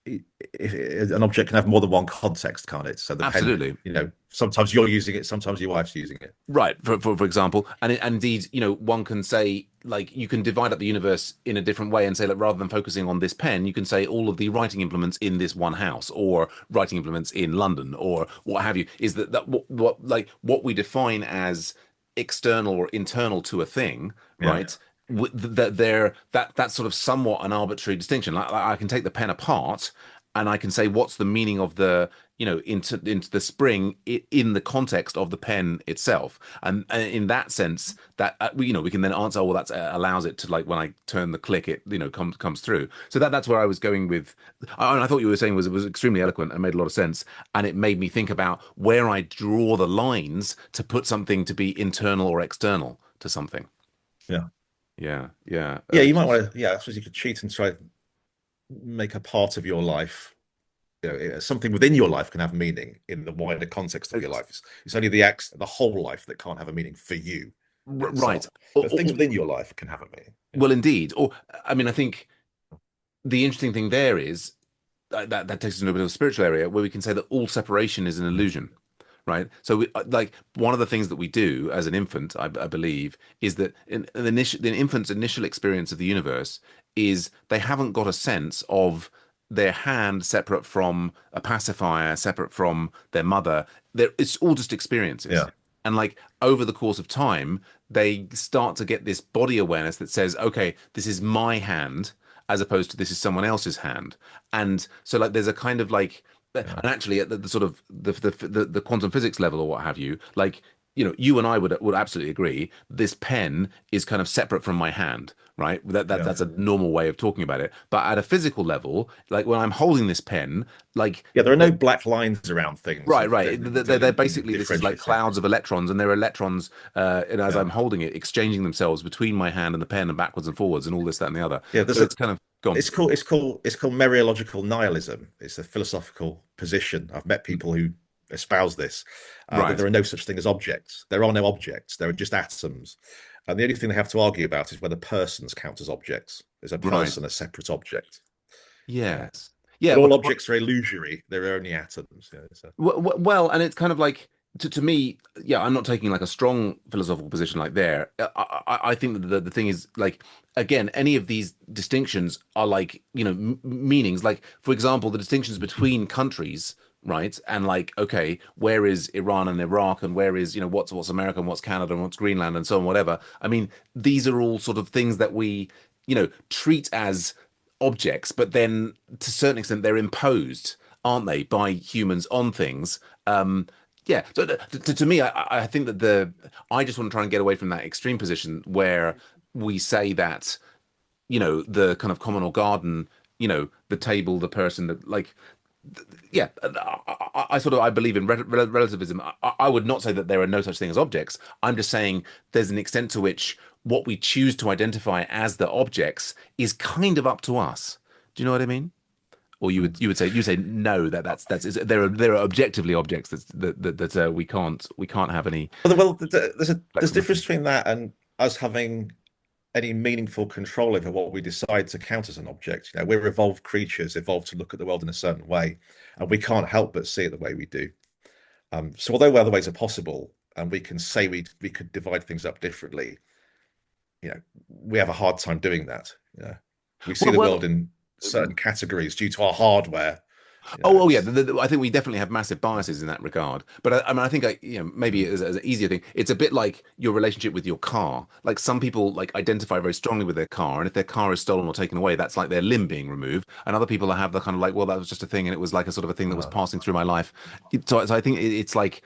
an object can have more than one context, can't it? So the pen, Absolutely. sometimes you're using it, sometimes your wife's using it. Right, for example, and indeed, one can say like you can divide up the universe in a different way and say that rather than focusing on this pen, you can say all of the writing implements in this one house, or writing implements in London, or what have you. Is that what we define as external or internal to a thing, Yeah, right? That that's sort of somewhat an arbitrary distinction. Like I can take the pen apart and I can say what's the meaning of the into the spring in the context of the pen itself, and in that sense that we can then answer, oh well, that allows it to, like, when I turn the click it comes through. So that's where I was going with. And I thought you were saying was extremely eloquent and made a lot of sense, and it made me think about where I draw the lines to put something to be internal or external to something. yeah, Yeah, yeah. yeah. You might want to. Yeah, I suppose you could cheat and try to make a part of your life. Something within your life can have meaning in the wider context of your life. It's only the whole life that can't have a meaning for you in Right. itself. But things within your life can have a meaning. Yeah, Well, indeed. Or I mean, I think the interesting thing there is that takes us into a bit of a spiritual area where we can say that all separation is an illusion, right? So like one of the things that we do as an infant, I believe, is that the infant's initial experience of the universe is they haven't got a sense of their hand separate from a pacifier, separate from their mother. It's all just experiences. yeah, And like over the course of time, they start to get this body awareness that says, okay, this is my hand, as opposed to this is someone else's hand. And so like there's a kind of like, and yeah. actually at the sort of the quantum physics level or what have you, like you and I would absolutely agree. This pen is kind of separate from my hand, right? Yeah. That's a normal way of talking about it. But at a physical level, like when I'm holding this pen, like Yeah, there are no black lines around things right, that right. They're basically this is like differentiate things. clouds of electrons, and there are electrons, and as Yeah. I'm holding it, exchanging themselves between my hand and the pen, and backwards and forwards, and all this, that, and the other. Yeah, So it's kind of gone it's called mereological nihilism. It's a philosophical position. I've met people who espouse this, that right, there are no such thing as objects. There are no objects. There are just atoms. And the only thing they have to argue about is whether persons count as objects. Is a right. person a separate object? Yeah. Yes, yeah. But all objects are illusory. They're only atoms. Yeah, so. Well, and it's kind of like to me, yeah, I'm not taking like a strong philosophical position like there. I think that the thing is like again, any of these distinctions are like meanings. Like for example, the distinctions between countries, right? And like okay, where is Iran and Iraq, and where is what's America and what's Canada and what's Greenland and so on, whatever. I mean, these are all sort of things that we treat as objects, but then to a certain extent they're imposed, aren't they, by humans on things. Yeah. So to me, I think that I just want to try and get away from that extreme position where we say that, the kind of common or garden, the table, the person that like, yeah, I sort of I believe in relativism. I would not say that there are no such thing as objects. I'm just saying there's an extent to which what we choose to identify as the objects is kind of up to us. Do you know what I mean? Or you say no, there are objectively objects that we can't have any Well, there's a flexibility. difference between that and us having any meaningful control over what we decide to count as an object. We're evolved creatures, evolved to look at the world in a certain way, and we can't help but see it the way we do. So although other ways are possible, and we can say we could divide things up differently, we have a hard time doing that. We see Well, the world well, in certain categories due to our hardware. oh yeah, It's I think we definitely have massive biases in that regard. But I mean, I think maybe as an easier thing, it's a bit like your relationship with your car. Like some people like identify very strongly with their car, and if their car is stolen or taken away, that's like their limb being removed. And other people have the kind of like, well, that was just a thing, and it was like a sort of a thing that was uh, passing through my life. So I think it's like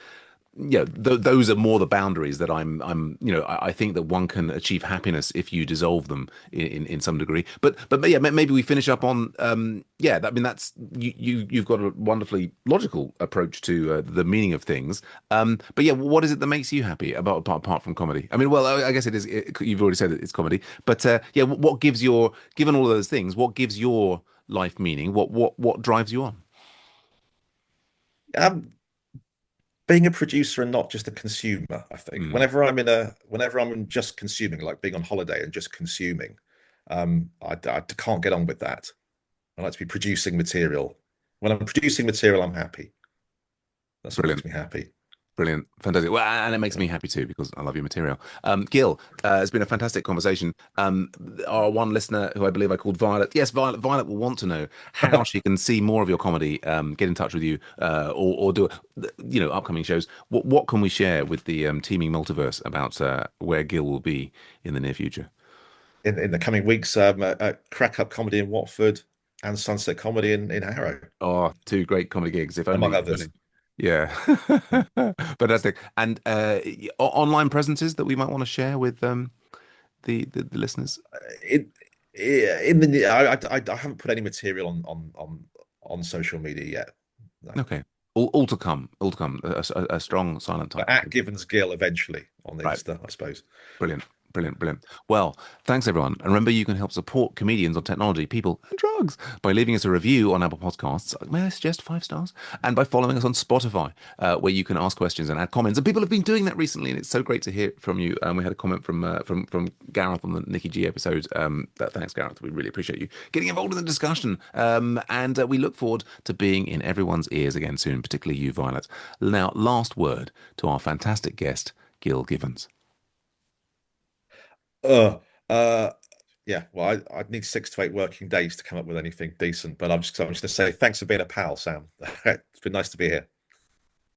those are more the boundaries that I think that one can achieve happiness if you dissolve them in some degree. But yeah, maybe we finish up on yeah. I mean, that's you've got a wonderfully logical approach to the meaning of things. But yeah, what is it that makes you happy apart from comedy? I mean, well, I guess it is. You've already said that it's comedy, but yeah, what gives given all of those things, what gives your life meaning? What drives you on? um, being a producer and not just a consumer. I think Mm, whenever I'm just consuming, like being on holiday and just consuming, I can't get on with that. I like to be producing material. When I'm producing material, I'm happy. That's what brilliant. makes me happy. Brilliant, fantastic. Well, and it makes Yeah. me happy too because I love your material. Gil, it's been a fantastic conversation. Our one listener, who I believe I called Violet, yes, Violet. Violet will want to know how she can see more of your comedy. Get in touch with you, or do upcoming shows. What can we share with the teeming multiverse about where Gil will be in the near future? In the coming weeks, Crack Up Comedy in Watford and Sunset Comedy in Harrow, Oh, two great comedy gigs. If among only, if others. only. Yeah, Yeah. fantastic. And online presences that we might want to share with the listeners. In in the I haven't put any material on social media yet. No. Okay. All to come. All to come. A strong silent type. But at Givens Gill eventually on Right. Insta, I suppose. Brilliant. Brilliant. Brilliant. Well, thanks everyone. And remember, you can help support comedians on technology, people, and drugs by leaving us a review on Apple Podcasts. May I suggest 5 stars? And by following us on Spotify, where you can ask questions and add comments. And people have been doing that recently, and it's so great to hear from you. We had a comment from Gareth on the Nikki G episode. Thanks, Gareth. We really appreciate you getting involved in the discussion. And we look forward to being in everyone's ears again soon, particularly you, Violet. Now, last word to our fantastic guest, Gil Givens. Uh, uh, yeah. Well, I'd need 6 to 8 working days to come up with anything decent. But I'm just going to say thanks for being a pal, Sam. It's been nice to be here.